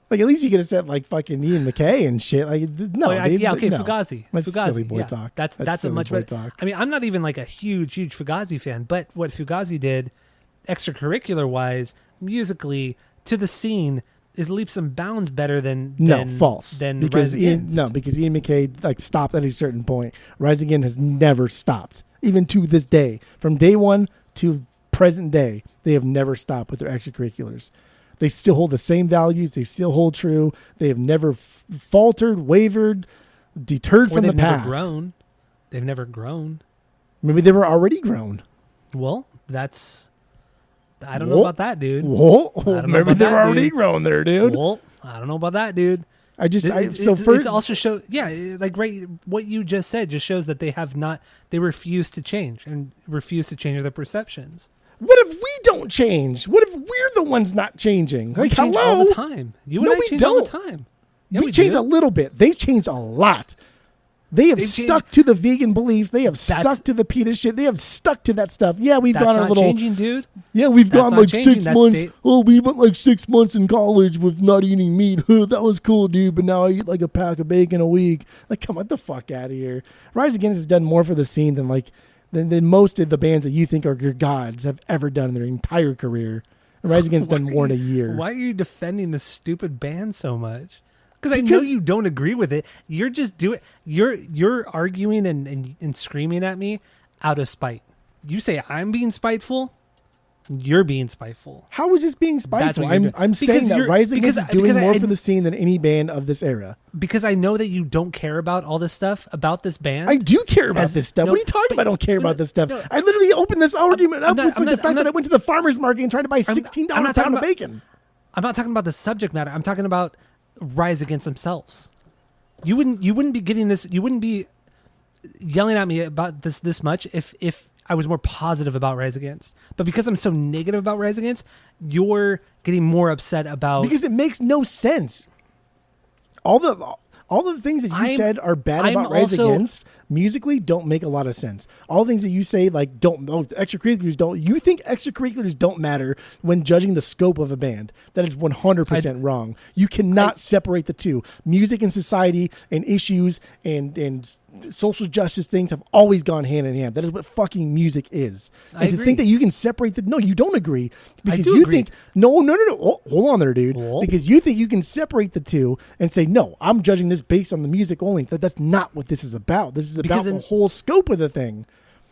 Like at least you could have said like fucking Ian McKay and shit. Like no, Oh, yeah, dude, yeah, okay, no. Fugazi. That's Fugazi. silly boy yeah. talk. That's a silly much boy better. talk. I mean, I'm not even like a huge Fugazi fan, but what Fugazi did, extracurricular wise, musically, to the scene, is leaps and bounds better than False. than Because Rise Ian, Against. no, because Ian McKay like stopped at a certain point. Rise Again has never stopped, even to this day. From day one to present day, they have never stopped with their extracurriculars. They still hold the same values. They still hold true. They have never faltered, wavered, deterred Or from the they've never path. grown. They've never grown. Maybe they were already grown. Well, that's. I don't know Whoa. about that, dude. Whoa, I don't know maybe about they were that, already dude. grown there, dude. Well, I don't know about that, dude. First, It also shows, like right, what you just said just shows that they refuse to change and refuse to change their perceptions. what if we don't change? What if we're the ones not changing? We Like, change hello, all the time. You No, and I we change all the don't. time. Yeah, we change do. a little bit. They changed a lot. They have They've stuck changed- to the vegan beliefs. They have That's- stuck to the PETA shit. They have stuck to that stuff. Yeah, we've That's gone a not little. changing, dude. Yeah, we've That's gone not like changing. 6 That's months. state- Oh, we went like 6 months in college with not eating meat. That was cool, dude. But now I eat like a pack of bacon a week. Like, come on, get the fuck out of here. Rise Against has done more for the scene than than most of the bands that you think are your gods have ever done in their entire career. And Rise Against done more in a year. Why are you defending this stupid band so much? Because I know you don't agree with it. You're just doing. You're arguing and screaming at me out of spite. You say I'm being spiteful. You're being spiteful. How is this being spiteful? I'm saying that Rise Against is doing more for the scene than any band of this era. Because I know that you don't care about all this stuff about this band. I do care about this stuff. What are you talking about? I don't care about this stuff. No, I literally opened this argument up with the fact that I went to the farmer's market and tried to buy $16 pound of bacon. I'm not talking about the subject matter. I'm talking about Rise Against themselves. You wouldn't be getting this. You wouldn't be yelling at me about this much if I was more positive about Rise Against. But because I'm so negative about Rise Against, you're getting more upset about... Because it makes no sense. All the things that you said are bad about Rise Against musically don't make a lot of sense. All the things that you say extracurriculars don't. You think extracurriculars don't matter when judging the scope of a band. That is 100% wrong. You cannot separate the two. Music and society and issues and social justice things have always gone hand in hand. That is what fucking music is. And to think that you can separate no, you don't agree because you think no. Oh, hold on there, dude. Whoa. Because you think you can separate the two and say no, I'm judging this based on the music only. That's not what this is about. This is about the whole scope of the thing.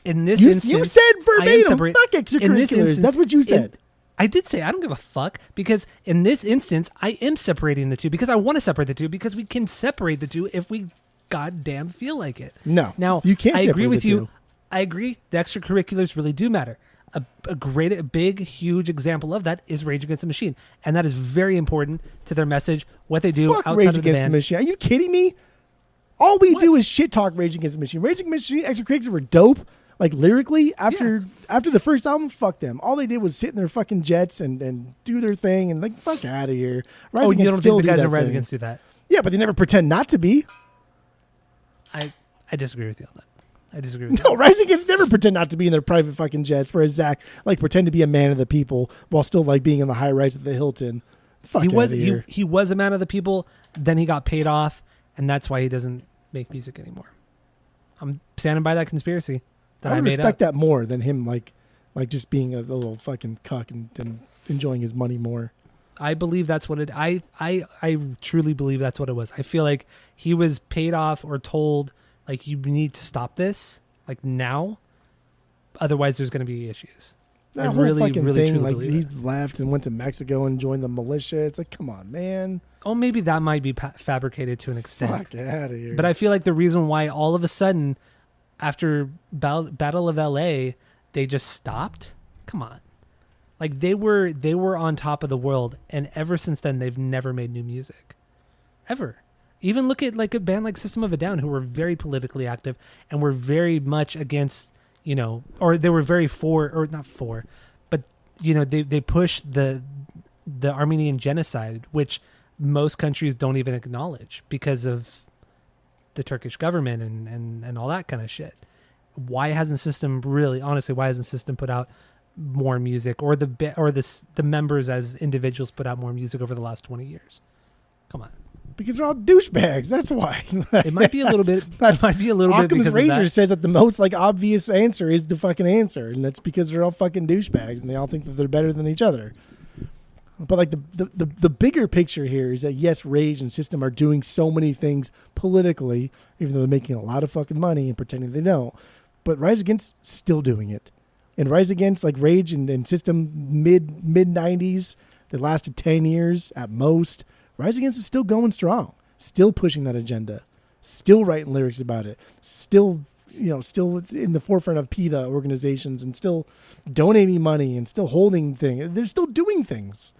In this instance, you said verbatim, fuck extracurriculars. That's what you said. I did say I don't give a fuck because in this instance, I am separating the two because I want to separate the two because we can separate the two if we goddamn feel like it. No, now you can't. I agree with you. Two. I agree. The extracurriculars really do matter. A big, huge example of that is Rage Against the Machine, and that is very important to their message. What they do outside Rage of the Against band. the Machine. Are you kidding me? All we do is shit talk Rage Against the Machine. Rage Against the Machine extracurriculars were dope. Like lyrically, after the first album, fuck them. All they did was sit in their fucking jets and do their thing and like fuck out of here. You don't think the guys in Rise Against do that? Yeah, but they never pretend not to be. I disagree with you on that. I disagree with you. No, Rise Against never pretend not to be in their private fucking jets, whereas Zach like pretend to be a man of the people while still like being in the high rise at the Hilton. Fuck he was a man of the people, then he got paid off, and that's why he doesn't make music anymore. I'm standing by that conspiracy that I made up. Respect that more than him like just being a little fucking cuck and enjoying his money more. I believe that's what it I truly believe that's what it was. I feel like he was paid off or told like you need to stop this like now, otherwise there's going to be issues. That whole fucking thing, like he left and went to Mexico and joined the militia. It's like, come on, man. Oh, maybe that might be fabricated to an extent. Fuck out of here. But I feel like the reason why all of a sudden, after Battle of LA, they just stopped. Come on, like they were on top of the world, and ever since then they've never made new music, ever. Even look at like a band like System of a Down, who were very politically active and were very much against, or they were very but they pushed the Armenian genocide, which most countries don't even acknowledge because of the Turkish government and all that kind of shit. Why hasn't System put out more music, or the members as individuals put out more music over the last 20 years? Come on. Because they're all douchebags. That's why. It might be a little bit. It might be a little bit because Occam's razor says that the most like obvious answer is the fucking answer, and that's because they're all fucking douchebags and they all think that they're better than each other. But like the bigger picture here is that yes, Rage and System are doing so many things politically, even though they're making a lot of fucking money and pretending they don't. But Rise Against still doing it, and Rise Against like Rage and System mid 90s, they lasted 10 years at most. Rise Against is still going strong, still pushing that agenda, still writing lyrics about it, still in the forefront of PETA organizations and still donating money and still holding things. They're still doing things.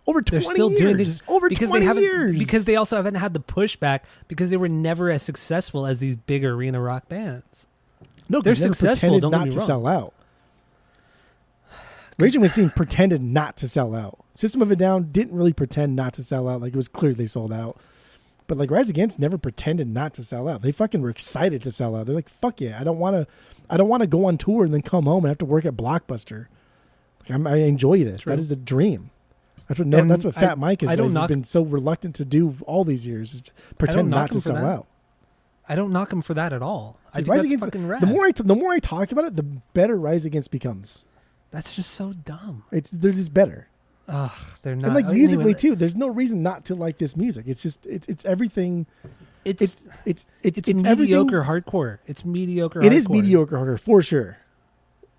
Over 20 years. Doing things over 20 years. Because they also haven't had the pushback because they were never as successful as these big arena rock bands. No, they're successful. Don't not to sell out. Rage Against the Machine pretended not to sell out. System of a Down didn't really pretend not to sell out. Like it was clear they sold out. But like Rise Against never pretended not to sell out. They fucking were excited to sell out. They're like, fuck yeah, I don't want to go on tour and then come home and have to work at Blockbuster. Like I enjoy this. True. That is the dream. That's what Fat Mike has been so reluctant to do all these years. Is pretend not to sell out. I don't knock him for that at all. Dude, I think Rise that's Against, fucking rad. The more I talk about it, the better Rise Against becomes. That's just so dumb. They're just better. Ugh, they're not. And like Oh, musically anyway, too, there's no reason not to like this music. It's just it's everything. It's It's mediocre everything. hardcore. It's mediocre. It is hardcore. mediocre hardcore for sure,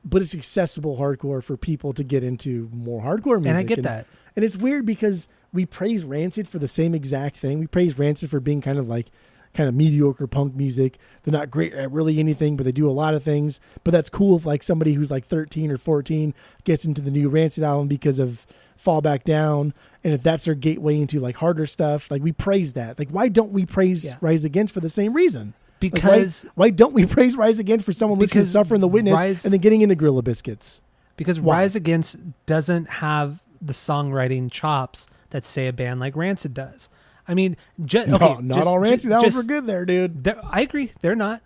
but it's accessible hardcore for people to get into more hardcore music. And I get that. And it's weird because we praise Rancid for the same exact thing. We praise Rancid for being kind of mediocre punk music. They're not great at really anything, but they do a lot of things. But that's cool if like somebody who's like 13 or 14 gets into the new Rancid album because of Fall Back Down. And if that's their gateway into like harder stuff, like we praise that. Like why don't we praise Rise Against for the same reason? Because like, why don't we praise Rise Against for someone listening to Suffer and the Witness and then getting into Gorilla Biscuits? Because Rise Against doesn't have the songwriting chops that say a band like Rancid does. I mean, not all Rancid albums are good there, dude. I agree. They're not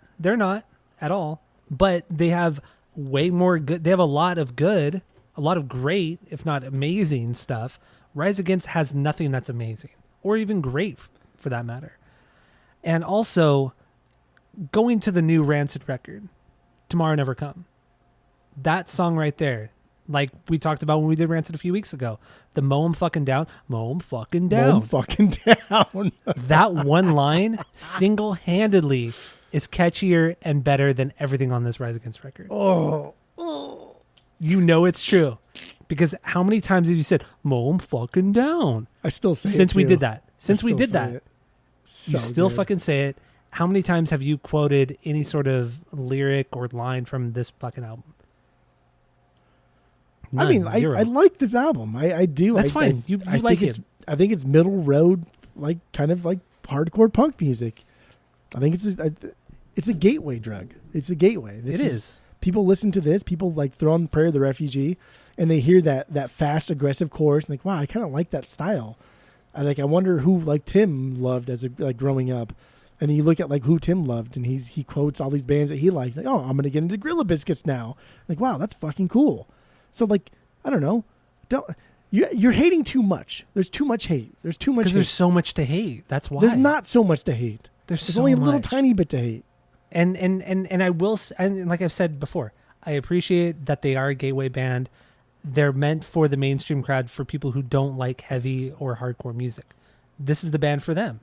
at all. But they have way more good. They have a lot of good, a lot of great, if not amazing stuff. Rise Against has nothing that's amazing or even great for that matter. And also, going to the new Rancid record, Tomorrow Never Come. That song right there, like we talked about when we did Rancid a few weeks ago, the mow 'em fucking down, mow 'em fucking down. Mow 'em fucking down. That one line single-handedly is catchier and better than everything on this Rise Against record. Oh. You know it's true. Because how many times have you said, mow 'em fucking down? I still say Since it we too. did that. Since I we still did say that. it. So you still good. fucking say it. How many times have you quoted any sort of lyric or line from this fucking album? None, I mean, zero. I like this album. I do. That's I, fine. You I like think it. I think it's middle road, like kind of like hardcore punk music. I think it's a gateway drug. It's a gateway. This It is. People listen to this. People like throw on Prayer of the Refugee, and they hear that fast, aggressive chorus, and like, wow, I kind of like that style. I wonder who like Tim loved as growing up. And then you look at like who Tim loved, and he quotes all these bands that he liked. Like, oh, I'm gonna get into Gorilla Biscuits now. Like, wow, that's fucking cool. So like, I don't know, you're hating too much. There's too much hate. There's too much. Because there's so much to hate. That's why. There's not so much to hate. There's There's so only a little much. tiny bit to hate. And I will, and like I've said before, I appreciate that they are a gateway band. They're meant for the mainstream crowd, for people who don't like heavy or hardcore music. This is the band for them.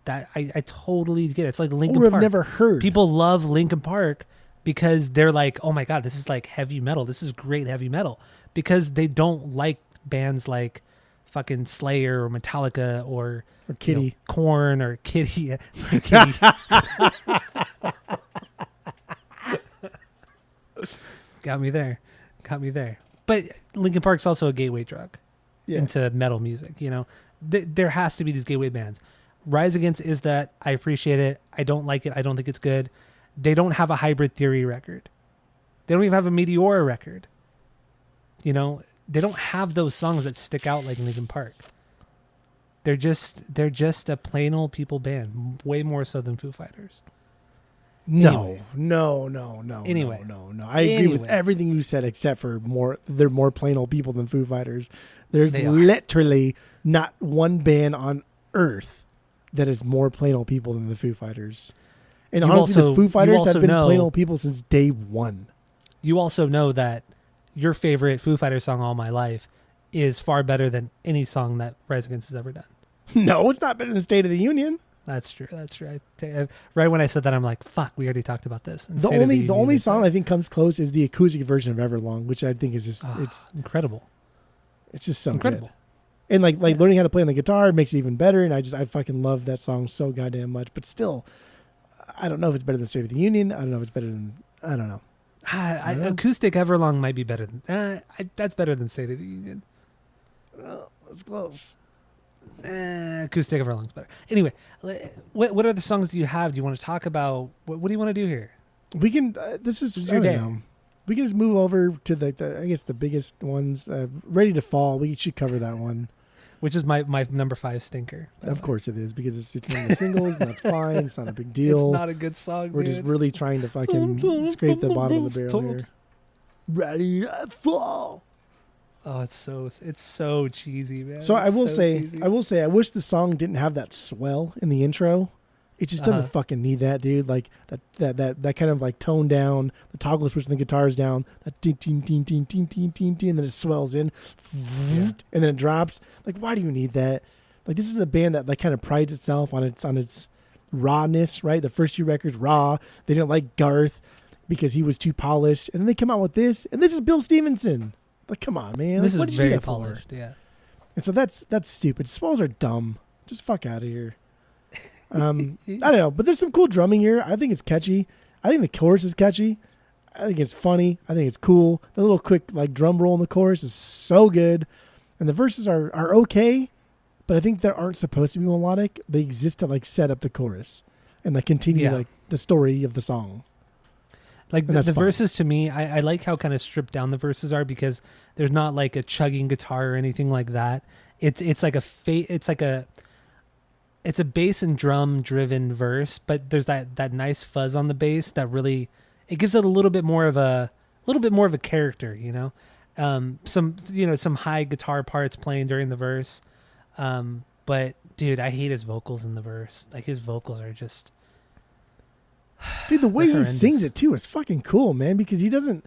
That I totally get it. It's like Linkin Or Park. have never heard. People love Linkin Park because they're like, oh my God, this is like heavy metal. This is great heavy metal. Because they don't like bands like fucking Slayer or Metallica or Kitty. Korn or Kitty. Or Kitty. Got me there. But Linkin Park's also a gateway drug into metal music. You know, there has to be these gateway bands. Rise Against is that. I appreciate it. I don't like it. I don't think it's good. They don't have a Hybrid Theory record. They don't even have a Meteora record. You know, they don't have those songs that stick out like Linkin Park. They're just a plain old people band, way more so than Foo Fighters. No. Anyway. No. I agree with everything you said, except for they're more plain old people than Foo Fighters. There's literally not one band on earth that is more plain old people than the Foo Fighters. And honestly, the Foo Fighters have been plain old people since day one. You also know that your favorite Foo Fighters song, All My Life, is far better than any song that Rise Against has ever done. No, it's not better than State of the Union. That's true. Right when I said that, I'm like, fuck, we already talked about this. The only song I think comes close is the acoustic version of Everlong, which I think is just it's incredible. It's just so incredible. Good. And like learning how to play on the guitar makes it even better. And I fucking love that song so goddamn much. But still, I don't know if it's better than State of the Union. I don't know if it's better than I don't know. Acoustic Everlong might be better than that's better than State of the Union. Well, it's close. Acoustic Everlong's better. Anyway, what other songs do you have? Do you want to talk about? What do you want to do here? We can. This is your day. We can just move over to the I guess the biggest ones. Ready to Fall. We should cover that one. Which is my number 5 stinker. Of course it is, because it's just one of the singles, and that's fine. It's not a big deal. It's not a good song. We're just really trying to fucking scrape the bottom of the barrel here. Ready to Fall. Oh, it's so cheesy, man. So I will say, I wish the song didn't have that swell in the intro, It just doesn't fucking need that, dude. Like that kind of like tone down, the toggle switch and the guitars down, that ding ding ding ding ding ding ding ding, and then it swells in, and then it drops. Like, why do you need that? Like, this is a band that like kind of prides itself on its rawness, right? The first few records raw. They didn't like Garth because he was too polished, and then they come out with this, and this is Bill Stevenson. Like, come on, man. This like, is very polished, yeah. And so that's stupid. Swells are dumb. Just fuck out of here. I don't know, but there's some cool drumming here. I think it's catchy. I think the chorus is catchy. I think it's funny. I think it's cool. The little quick like drum roll in the chorus is so good, and the verses are okay, but I think they aren't supposed to be melodic. They exist to like set up the chorus and like continue like the story of the song. Like the verses to me, I like how kind of stripped down the verses are because there's not like a chugging guitar or anything like that. It's like it's a bass and drum driven verse, but there's that nice fuzz on the bass that really it gives it a little bit more of a character, you know. Some high guitar parts playing during the verse. But dude, I hate his vocals in the verse. Like his vocals are just dude, the way he sings it too is fucking cool, man, because he doesn't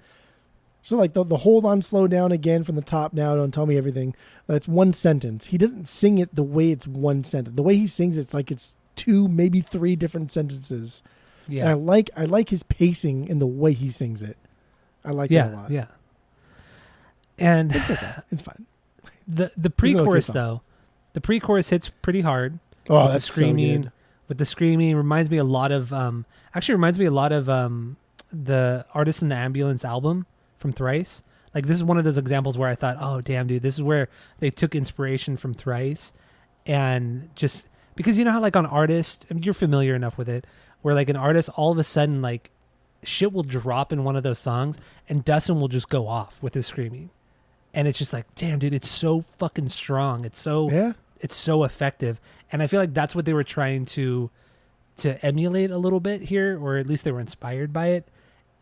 so like the hold on, slow down again from the top now, don't tell me everything. That's one sentence. He doesn't sing it the way it's one sentence. The way he sings it's like it's 2, maybe 3 different sentences. Yeah. And I like his pacing and the way he sings it. I like that a lot. Yeah. And it's okay. It's fine. The pre-chorus though. The pre-chorus hits pretty hard. Oh, that's screaming. So good. With the screaming reminds me a lot of the Artist in the Ambulance album from Thrice. Like this is one of those examples where I thought, oh damn dude, this is where they took inspiration from Thrice, and just because you know how like on Artist, I mean, you're familiar enough with it, where like an artist all of a sudden like shit will drop in one of those songs and Dustin will just go off with his screaming, and it's just like damn dude, it's so fucking strong, it's so effective, and I feel like that's what they were trying to emulate a little bit here, or at least they were inspired by it.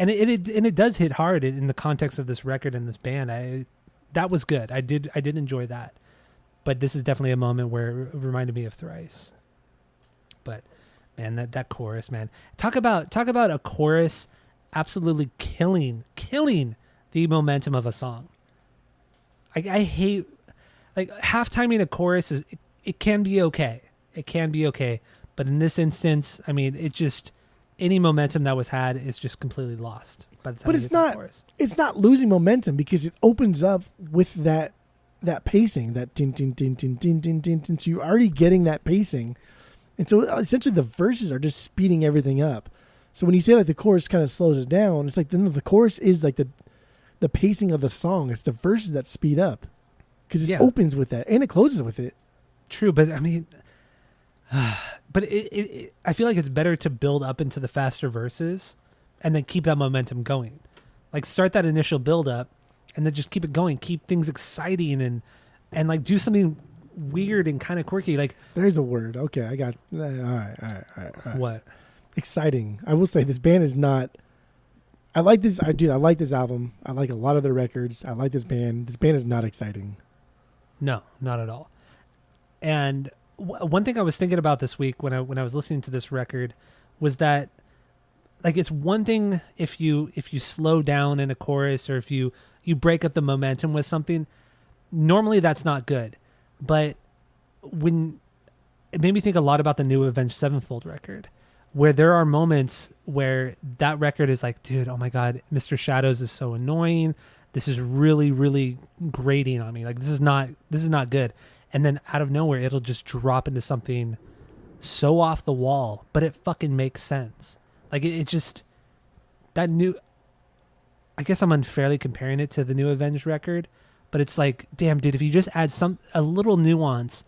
And it does hit hard in the context of this record and this band. That was good. I did enjoy that. But this is definitely a moment where it reminded me of Thrice. But man, that chorus, man. Talk about a chorus absolutely killing the momentum of a song. I hate like half timing a chorus it can be okay. It can be okay. But in this instance, I mean, it just any momentum that was had is just completely lost by the time. But it's not losing momentum because it opens up with that pacing, that tin tin tin tin tin tin tin tin. So you're already getting that pacing, and so essentially the verses are just speeding everything up. So when you say like the chorus kind of slows it down, it's like then the chorus is like the pacing of the song. It's the verses that speed up because it opens with that and it closes with it. True, but I mean. But I feel like it's better to build up into the faster verses and then keep that momentum going. Like start that initial build up and then just keep it going. Keep things exciting and like do something weird and kind of quirky. Like there's a word. Okay, I got. All right. What? Exciting. I will say this band is not. I like this. I like this album. I like a lot of their records. I like this band. This band is not exciting. No, not at all. And one thing I was thinking about this week when I was listening to this record was that like it's one thing if you slow down in a chorus or if you break up the momentum with something, normally that's not good. But when it made me think a lot about the new Avenged Sevenfold record, where there are moments where that record is like, dude, oh my God, Mr. Shadows is so annoying. This is really, really grating on me. Like this is not good. And then out of nowhere, it'll just drop into something so off the wall, but it fucking makes sense. Like it just, that new, I guess I'm unfairly comparing it to the new Avenged record, but it's like, damn dude, if you just add a little nuance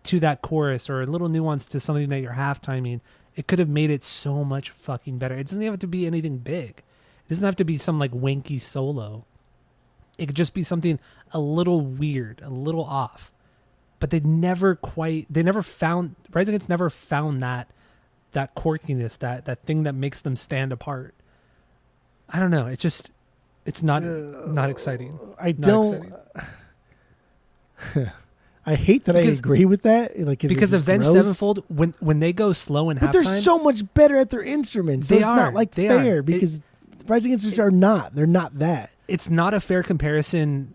to that chorus or a little nuance to something that you're half timing, it could have made it so much fucking better. It doesn't have to be anything big. It doesn't have to be some like wanky solo. It could just be something a little weird, a little off. But they never found, Rise Against never found that quirkiness, that thing that makes them stand apart. I don't know. It's not exciting. I don't I hate that I agree with that. Like, because Avenged Sevenfold, when they go slow in halftime, but they're so much better at their instruments. So it's not like fair because Rise Against the Machine are not. They're not that. It's not a fair comparison,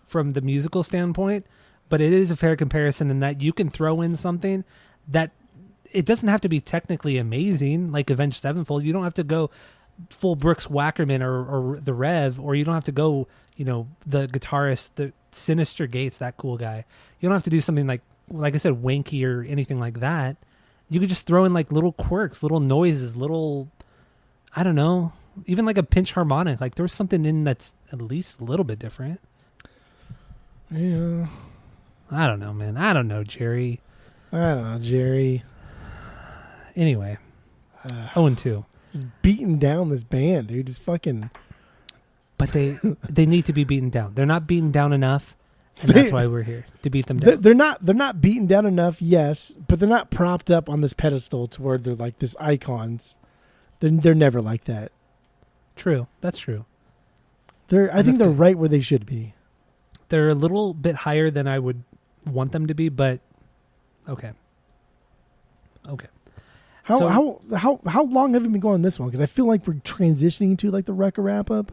from the musical standpoint, but it is a fair comparison in that you can throw in something that it doesn't have to be technically amazing, like Avenged Sevenfold. You don't have to go full Brooks Wackerman or the Rev, or you don't have to go, the guitarist, the Sinister Gates, that cool guy. You don't have to do something like I said, wanky or anything like that. You could just throw in like little quirks, little noises, little, I don't know, even like a pinch harmonic. Like there was something in that's at least a little bit different. Yeah. I don't know, man. I don't know, Jerry. Anyway, 0-2. Just beating down this band, dude. Just fucking. But they need to be beaten down. They're not beaten down enough, and that's why we're here to beat them down. They're not beaten down enough, yes, but they're not propped up on this pedestal to where they're like this icons. They're never like that. True, that's true. I think they're right where they should be. They're a little bit higher than I would want them to be, but okay. How long have you been going on this one? Because I feel like we're transitioning to like the record wrap up.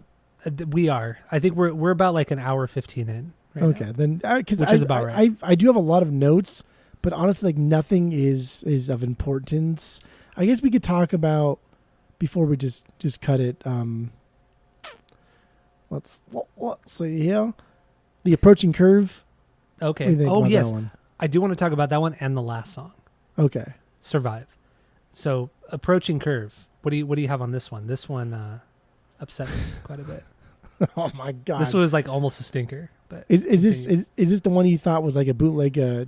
We are. I think we're about like an hour 15 in. Okay, now. Then because is about right. I do have a lot of notes, but honestly, like nothing is of importance. I guess we could talk about before we just cut it. Let's see here. The Approaching Curve. Okay. Oh yes, I do want to talk about that one and the last song. Okay. Survive. So Approaching Curve. What do you have on this one? This one upset me quite a bit. Oh my god! This was like almost a stinker. But is this the one you thought was like a bootleg at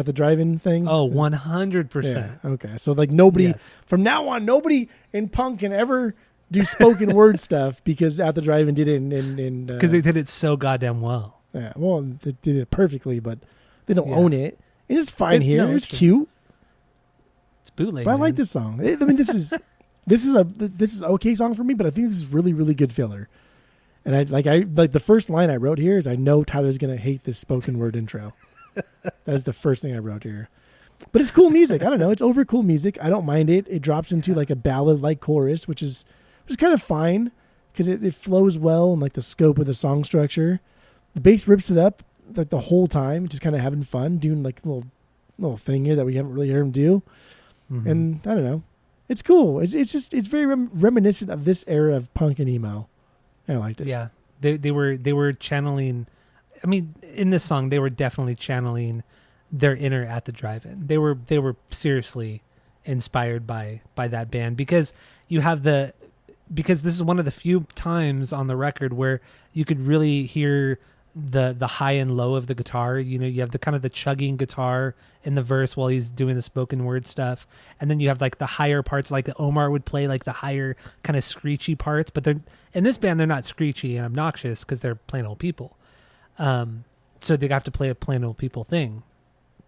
the drive-in thing? Oh, 100%. Yeah, okay, so like nobody from now on, nobody in punk can ever do spoken word stuff because at the drive-in did it because they did it so goddamn well. Yeah, well, they did it perfectly, but they don't own it. It's fine here. It's cute. It's bootleg. But I like this song. I mean, this is this is an okay song for me, but I think this is really, really good filler. And I like the first line I wrote here is I know Tyler's gonna hate this spoken word intro. That is the first thing I wrote here. But it's cool music. I don't know. It's over cool music. I don't mind it. It drops into like a ballad like chorus, which is kind of fine because it flows well in like the scope of the song structure. The bass rips it up like the whole time, just kind of having fun, doing like a little thing here that we haven't really heard him do. Mm-hmm. And I don't know. It's cool. It's very reminiscent of this era of punk and emo. I liked it. Yeah, they were channeling. I mean, in this song, they were definitely channeling their inner at the drive-in. They were seriously inspired by that band because because this is one of the few times on the record where you could really hear the high and low of the guitar. You have the kind of the chugging guitar in the verse while he's doing the spoken word stuff, and then you have like the higher parts, like Omar would play like the higher kind of screechy parts. But they're in this band, they're not screechy and obnoxious because they're plain old people. So they have to play a plain old people thing,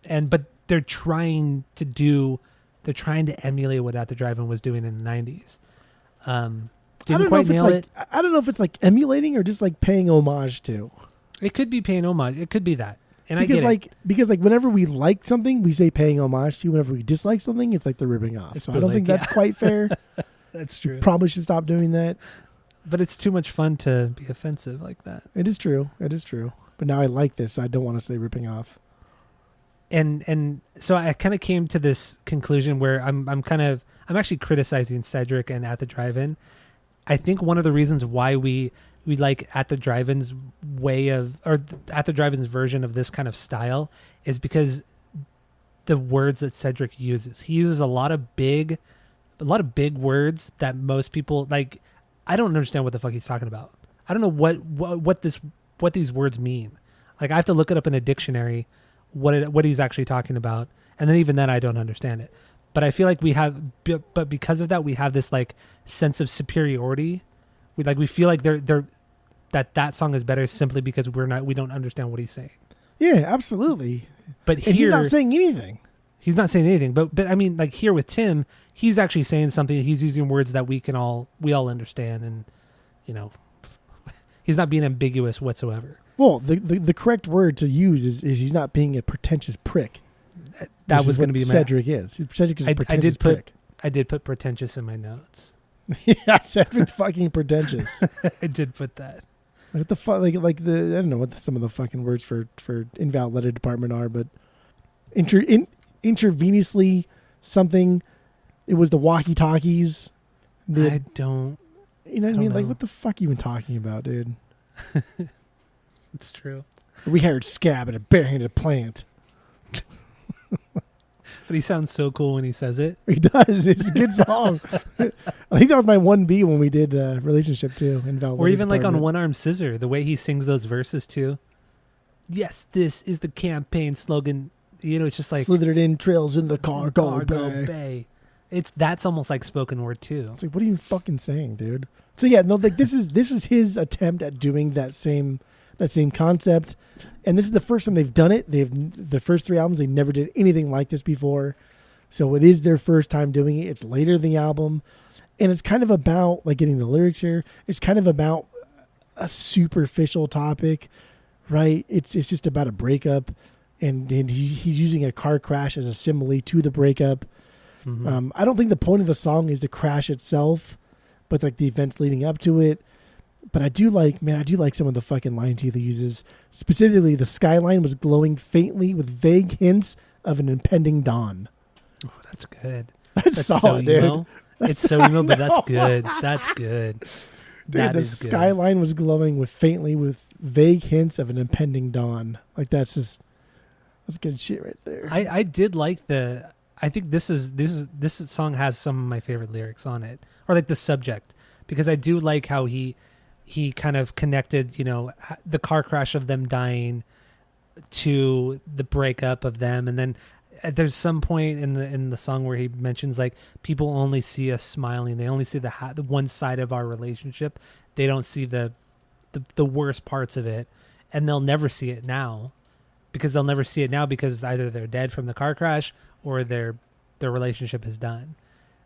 but they're trying to emulate what At the Drive-In was doing in the 90s. Didn't quite nail it. I don't know if it's like emulating or just like paying homage to. It could be paying homage. It could be that. And because whenever we like something, we say paying homage to. Whenever we dislike something, it's like they're ripping off. So I don't think that's quite fair. That's true. Probably should stop doing that. But it's too much fun to be offensive like that. It is true. But now I like this, so I don't want to say ripping off. And so I kind of came to this conclusion where I'm actually criticizing Cedric and At the Drive-In. I think one of the reasons why we like At the Drive-In's At the Drive-In's version of this kind of style is because the words that Cedric uses. He uses a lot of big words that most people like. I don't understand what the fuck he's talking about. I don't know what these words mean. Like I have to look it up in a dictionary what he's actually talking about, and then even then I don't understand it. But I feel like but because of that we have this like sense of superiority. We feel like that song is better simply because we don't understand what he's saying. Yeah, absolutely. But and he's not saying anything. He's not saying anything. But I mean, like here with Tim, he's actually saying something. He's using words that we all understand, and He's not being ambiguous whatsoever. Well, the correct word to use is he's not being a pretentious prick. That was going to be Cedric is. Cedric is a pretentious prick. I did put pretentious in my notes. Yeah, Cedric's fucking pretentious. I did put that. What the fuck? Like the I don't know what some of the fucking words for invalid letter department are, but intravenously something. It was the walkie talkies. I don't. You know what I mean? Like, what the fuck are you even talking about, dude? It's true. We hired Scab at a barehanded plant. But he sounds so cool when he says it. He does. It's a good song. I think that was my 1B when we did Relationship too. Or even like on One Arm Scissor, the way he sings those verses too. Yes, this is the campaign slogan. You know, it's just like slithered in trails in the cargo bay. That's almost like spoken word too. It's like, what are you fucking saying, dude? So yeah, no, like this is his attempt at doing that same concept. And this is the first time they've done it. The first 3 albums, they never did anything like this before. So it is their first time doing it. It's later in the album. And it's kind of about, like getting the lyrics here, it's kind of about a superficial topic, right? It's just about a breakup. And he's using a car crash as a simile to the breakup. Mm-hmm. I don't think the point of the song is the crash itself, but like the events leading up to it. But I do like some of the fucking lines he uses. Specifically, the skyline was glowing faintly with vague hints of an impending dawn. Oh, that's good. That's solid, so dude. It's so emo, but that's good. That's good. Dude, the skyline was glowing faintly with vague hints of an impending dawn. Like that's good shit right there. I did like I think this song has some of my favorite lyrics on it, or like the subject, because I do like how he kind of connected, you know, the car crash of them dying to the breakup of them. And then there's some point in the song where he mentions like people only see us smiling. They only see the one side of our relationship. They don't see the worst parts of it, and they'll never see it now because either they're dead from the car crash or their relationship is done.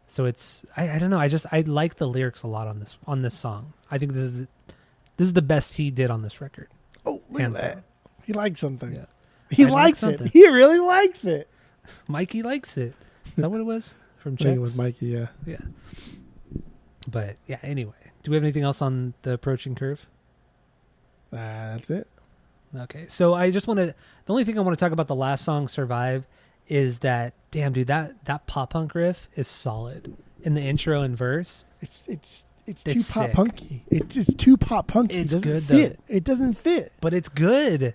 So it's I don't know. I like the lyrics a lot on this song. I think this is the best he did on this record. Oh, look at that! He likes something. Yeah. He likes it. He really likes it. Mikey likes it. Is that what it was from Chex? I think it was Mikey. Yeah. Yeah. But yeah. Anyway, do we have anything else on the approaching curve? That's it. Okay. So I just want to. The only thing I want to talk about the last song, "Survive," is that damn dude that pop punk riff is solid in the intro and verse. It's too pop punky. It's too pop punky. It's it doesn't good fit. Though. It doesn't fit. But it's good.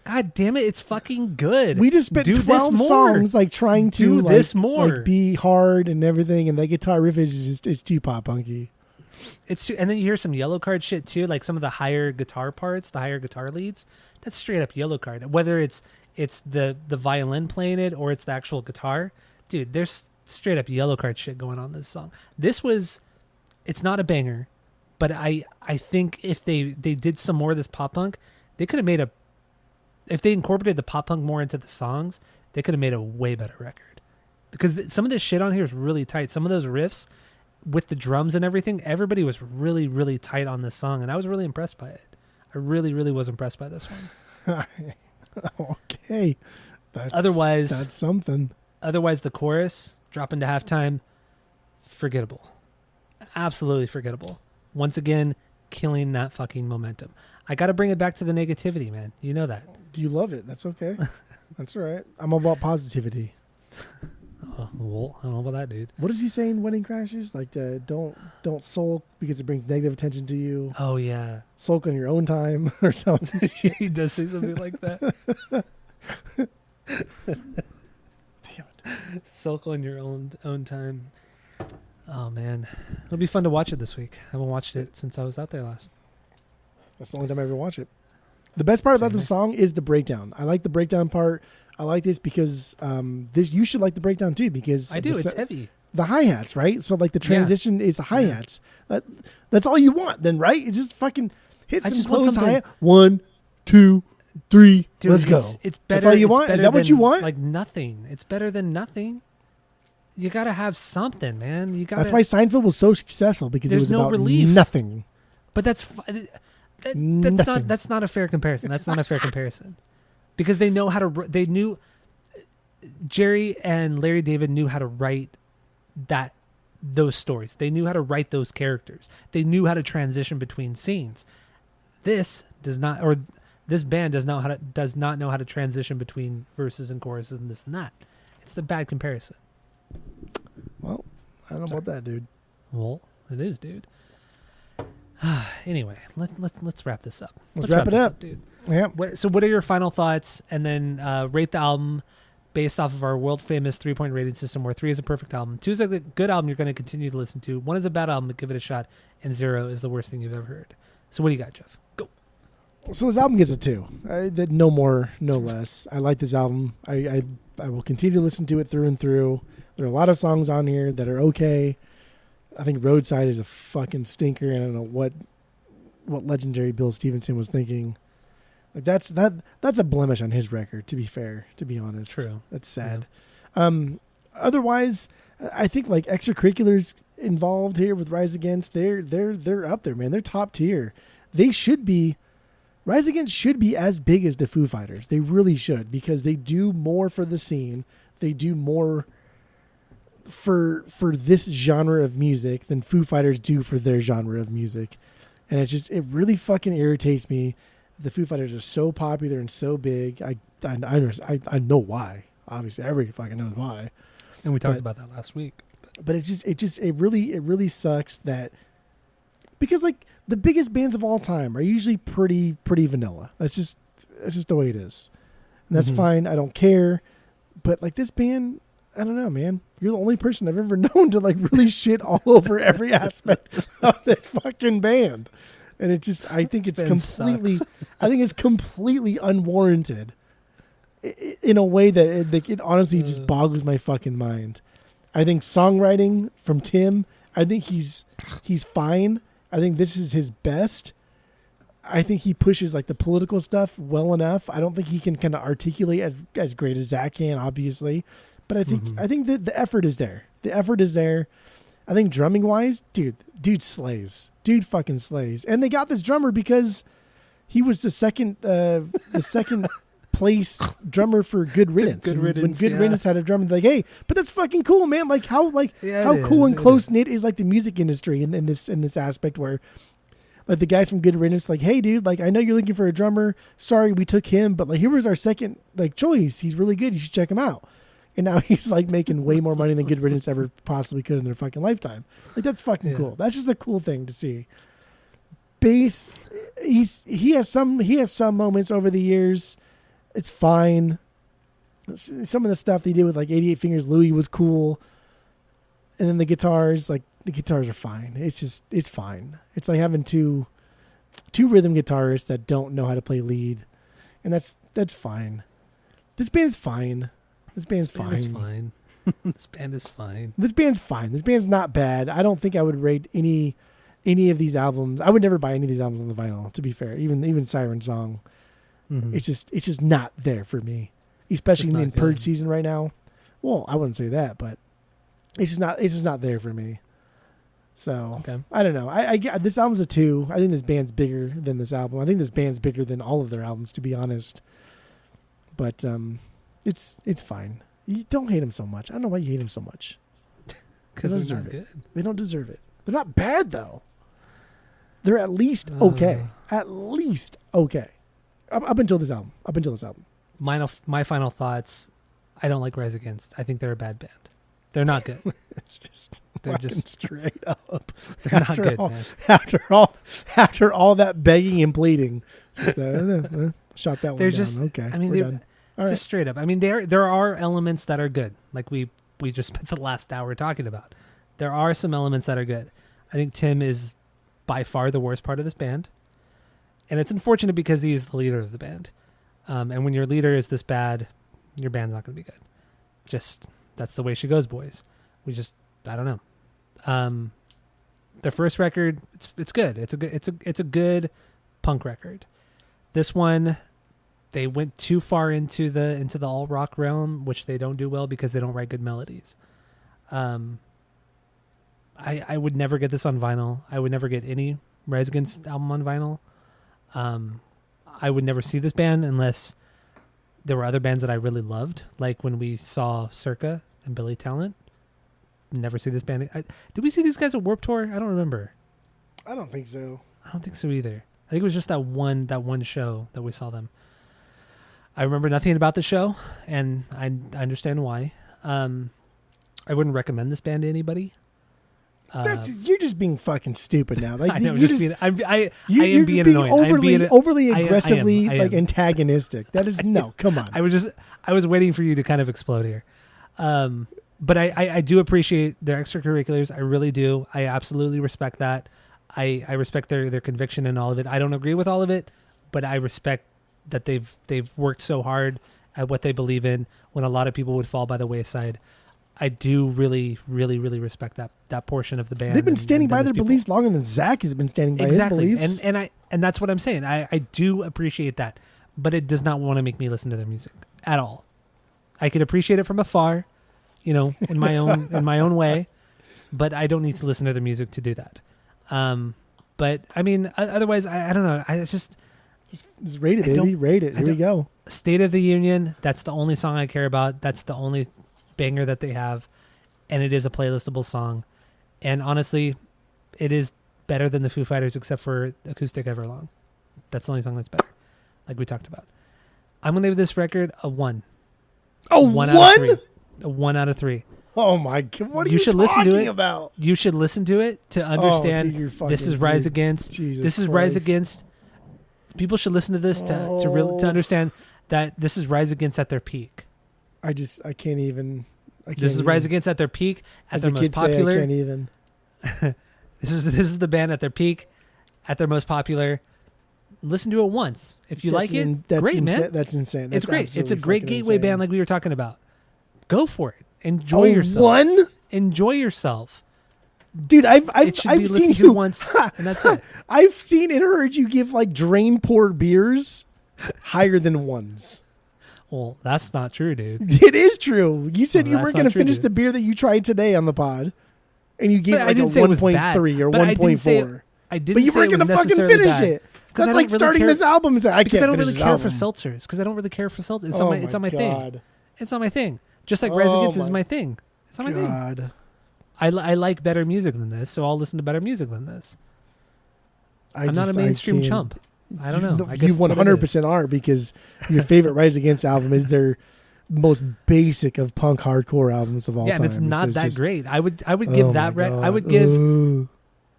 God damn it! It's fucking good. We just spent 12 songs like trying to do this more, like be hard and everything, and the guitar riff is too pop punky. It's too, and then you hear some Yellow Card shit too, like some of the higher guitar parts, the higher guitar leads. That's straight up Yellow Card. Whether it's the violin playing it or it's the actual guitar, dude. There's straight up Yellow Card shit going on in this song. It's not a banger, but I think if they did some more of this pop punk, they could have made if they incorporated the pop punk more into the songs, they could have made a way better record. Because some of this shit on here is really tight. Some of those riffs with the drums and everything, everybody was really, really tight on this song, and I was really impressed by it. I really, really was impressed by this one. Okay. That's something. Otherwise, the chorus, drop into halftime, forgettable. Absolutely forgettable. Once again, killing that fucking momentum. I got to bring it back to the negativity, man. You know that. You love it. That's okay. That's all right. I'm about positivity. Oh, well, I don't know about that, dude. What does he say in Wedding Crashers? Like, don't sulk because it brings negative attention to you. Oh, yeah. Sulk on your own time or something. He does say something like that. Damn it. Sulk on your own time. Oh, man. It'll be fun to watch it this week. I haven't watched it since I was out there last. That's the only time I ever watch it. The best part about the song is the breakdown. I like the breakdown part. I like this because you should like the breakdown too because I do. It's heavy. The hi-hats, right? So like the transition is the hi-hats. That's all you want then, right? You just fucking hit some close hi-hat. 1, 2, 3. Dude, let's go. It's better. That's all you want? Is that what you want? Like nothing. It's better than nothing. You got to have something, man. That's why Seinfeld was so successful because it was no about relief. nothing. But that's That's not a fair comparison. That's not a fair comparison, because they know how to. They knew Jerry and Larry David knew how to write those stories. They knew how to write those characters. They knew how to transition between scenes. This band does not know how to transition between verses and choruses and this and that. It's the bad comparison. Well, I don't know about that, dude. Well, it is, dude. Anyway, let's wrap this up. Let's wrap it up, dude. Yeah. So what are your final thoughts? And then rate the album based off of our world famous 3-point rating system, where 3 is a perfect album, 2 is a good album you're going to continue to listen to, 1 is a bad album, but give it a shot, and 0 is the worst thing you've ever heard. So what do you got, Jeff? Go. So this album gets a 2. No more, no less. I like this album. I will continue to listen to it through and through. There are a lot of songs on here that are okay. I think Roadside is a fucking stinker, and I don't know what legendary Bill Stevenson was thinking. Like that's a blemish on his record, to be fair, to be honest. True. That's sad. Yeah. Otherwise, I think like extracurriculars involved here with Rise Against, they're up there, man. They're top tier. They should be. Rise Against should be as big as the Foo Fighters. They really should, because they do more for the scene. They do more for this genre of music than Foo Fighters do for their genre of music. And it really fucking irritates me. The Foo Fighters are so popular and so big. I know why. Obviously, everybody fucking knows why. And we talked about that last week. But it really sucks that, because like the biggest bands of all time are usually pretty vanilla. That's just the way it is, and that's fine. I don't care. But like this band, I don't know, man. You're the only person I've ever known to like really shit all over every aspect of this fucking band. And I think it's completely unwarranted in a way that it honestly just boggles my fucking mind. I think songwriting from Tim, I think he's fine. I think this is his best. I think he pushes like the political stuff well enough. I don't think he can kind of articulate as great as Zach can, obviously. But I think that the effort is there. The effort is there. I think drumming wise, dude slays. Dude fucking slays. And they got this drummer because he was the second place drummer for Good Riddance. Good Riddance, when Good Riddance had a drummer, like, hey, but that's fucking cool, man. Like how cool and close knit is like the music industry in this aspect where like the guys from Good Riddance, like, hey dude, like I know you're looking for a drummer. Sorry, we took him, but like here was our second like choice. He's really good. You should check him out. And now he's like making way more money than Good Riddance ever possibly could in their fucking lifetime. Like that's fucking cool. That's just a cool thing to see. Bass, he has some moments over the years. It's fine. Some of the stuff they did with like 88 Fingers Louie was cool. And then the guitars are fine. It's fine. It's like having two rhythm guitarists that don't know how to play lead. And that's fine. This band is fine. This band's fine. This band is fine. This band's fine. This band's not bad. I don't think I would rate any of these albums. I would never buy any of these albums on the vinyl, to be fair. Even Siren Song. Mm-hmm. It's just not there for me. Especially in Purge season right now. Well, I wouldn't say that, but it's just not there for me. So okay. I don't know. I this album's a 2. I think this band's bigger than this album. I think this band's bigger than all of their albums, to be honest. But it's fine. You don't hate them so much. I don't know why you hate them so much. Because they're not good. They don't deserve it. They're not bad though. They're at least okay. At least okay. Up until this album. My final thoughts. I don't like Rise Against. I think they're a bad band. They're not good. It's just they're just straight up. They're not good, man. After all that begging and pleading, just, shot that one they're down. Just, okay, I mean, we're done. All just straight up. I mean, there are elements that are good. Like we just spent the last hour talking about. There are some elements that are good. I think Tim is by far the worst part of this band. And it's unfortunate because he is the leader of the band. And when your leader is this bad, your band's not going to be good. Just, that's the way she goes, boys. I don't know. Their first record, it's good. It's a good punk record. This one, they went too far into the all rock realm, which they don't do well because they don't write good melodies. I would never get this on vinyl. I would never get any Rise Against album on vinyl. I would never see this band unless there were other bands that I really loved, like when we saw Circa and Billy Talent. Never see this band. Did we see these guys at Warped Tour? I don't remember. I don't think so. I don't think so either. I think it was just that one show that we saw them. I remember nothing about the show, and I understand why. I wouldn't recommend this band to anybody. You're just being fucking stupid now. Like I know, you I am you're being annoying. overly I am. aggressively I am. like antagonistic. That is no. Come on. I was waiting for you to kind of explode here. But I do appreciate their extracurriculars. I really do. I absolutely respect that. I respect their conviction in all of it. I don't agree with all of it, but I respect that they've worked so hard at what they believe in when a lot of people would fall by the wayside. I do really, really, really respect that portion of the band. They've been standing by their people. beliefs longer than Zach has been standing by his beliefs. And that's what I'm saying. I do appreciate that, but it does not want to make me listen to their music at all. I could appreciate it from afar, in my own way, but I don't need to listen to their music to do that. But I mean, otherwise, I don't know. I just rate it, baby. Rate it. Here we go. State of the Union. That's the only song I care about. That's the only banger that they have, and it is a playlistable song. And honestly, it is better than the Foo Fighters, except for Acoustic Everlong. That's the only song that's better, like we talked about. I'm gonna give this record a 1. A 1 1? out of 3. A 1 out of 3. Oh my god! What are you you should talking listen to it. about? You should listen to it to understand. Dude, this is Rise Against. Jesus this is Christ. Rise Against. People should listen to this to understand that this is Rise Against at their peak. I can't even. This is Rise Against at their peak, at As their the most kids popular. say, I can't even. This is the band at their peak, at their most popular. Listen to it once. If you like it, great, man. That's insane. That's it's great. It's a absolutely great fucking gateway insane. band like we were talking about. Go for it. Enjoy yourself. 1? Enjoy yourself. Dude, I've It should be seen listened to you once, and that's it. I've seen and heard you give like drain pour beers higher than 1s. Well, that's not true, dude. It is true. You said Well, you that's weren't not going to true, finish dude. the beer that you tried today on the pod, and you gave But it I like a didn't say it was 1.3 or bad. But I didn't say 1.4. I didn't But you say weren't it was going to fucking necessarily finish bad. it. 'Cause I That's don't like really starting care- this album and saying, I Because can't I don't finish really this care for album. seltzers. Because I don't really care for seltzers. It's Oh not my thing. God. It's not my thing. Just like Rise Oh Against is my my thing. It's not my thing. God. I like better music than this, so I'll listen to better music than this. I'm not a I mainstream can't- chump. I don't know. I guess You it's what it 100% are, because your favorite Rise Against album is their most basic of punk hardcore albums of all Yeah, time. and it's not that just, great. I would oh give my that God.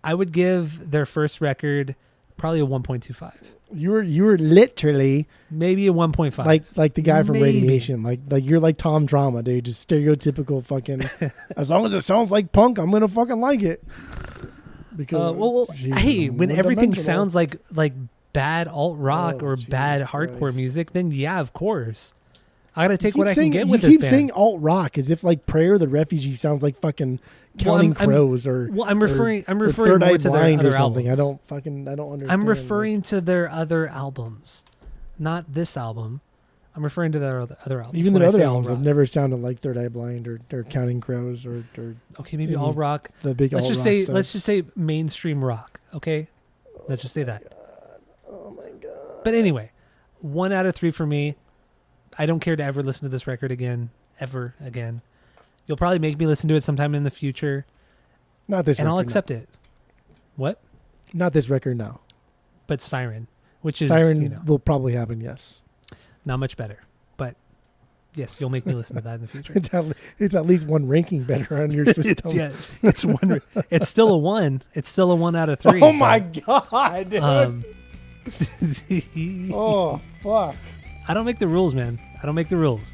I would give their first record probably a 1.25. You were literally Maybe a 1.5. like the guy from Maybe. Radiation. Like you're like Tom Drama, dude. Just stereotypical fucking. As long as it sounds like punk, I'm gonna fucking like it. Because Jesus, hey, when everything one-dimensional. sounds like bad alt rock Oh, or bad Jesus hardcore Christ. music, then yeah, of course. I gotta You take keep what I can saying- get with you this keep band. saying alt rock as if like Prayer the Refugee sounds like fucking Counting Crows or I'm referring or more Third Eye to their Blind other or something. albums. I don't understand. I'm referring to their other albums, not this album. I'm referring to their other albums. Even when their I say other alt albums have rock. never sounded like Third Eye Blind or Counting Crows or Okay, maybe any- alt rock. the big Let's alt just rock say stuff. let's just say mainstream rock. Okay, let's just say that. Oh my God. But anyway, 1 out of 3 for me. I don't care to ever listen to this record again, ever again. You'll probably make me listen to it sometime in the future, Not this and record. I'll accept it. What? No. Not this record, no. But Siren, which is Siren will probably happen, yes. not much better. But yes, you'll make me listen to that in the future. It's at least one ranking better on your system. Yeah, it's one. It's still a 1. It's still a 1 out of 3. Oh my God, dude. But, Oh, fuck. I don't make the rules, man. I don't make the rules.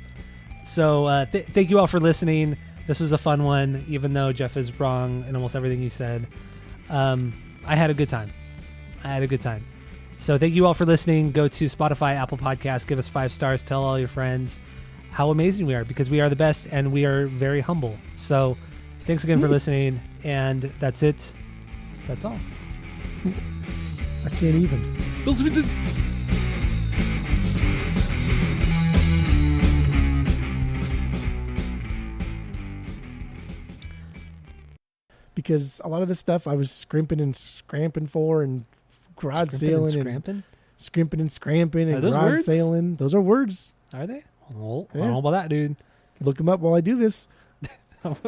So thank you all for listening. This was a fun one, even though Jeff is wrong in almost everything he said. I had a good time. So thank you all for listening. Go to Spotify, Apple Podcasts, give us 5 stars, tell all your friends how amazing we are, because we are the best and we are very humble. So thanks again for listening, and that's it. That's all. I can't even. Bill Swinson. Because a lot of this stuff I was scrimping and scramping for and garage Scrimping and sailing and scramping? Scrimping and scramping Are and those garage words? sailing. Those are words. Are they? Well, I Yeah. don't know about that, dude. Look them up while I do this.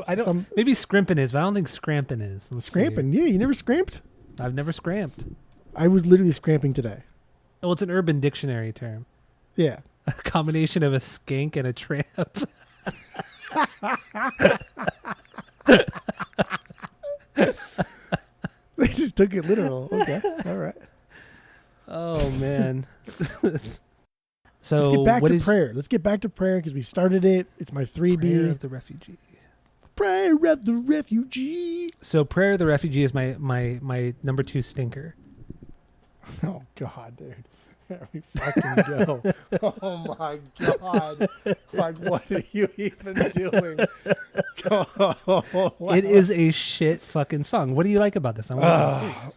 I don't. Maybe scrimping is, but I don't think scramping is. Let's see. Scramping. Yeah, you never scramped? I've never scramped. I was literally scramping today. Well, it's an Urban Dictionary term. Yeah. A combination of a skank and a tramp. They just took it literal. Okay. All right. Oh man. So Let's get back what to is prayer. Let's get back to prayer because we started it. It's my 3B. Prayer of the Refugee? Prayer of the refugee. So Prayer of the Refugee is my number 2 stinker. Oh, God, dude. There we fucking go. Oh, my God. Like, what are you even doing? Oh, wow. It is a shit fucking song. What do you like about this? I'm Ah.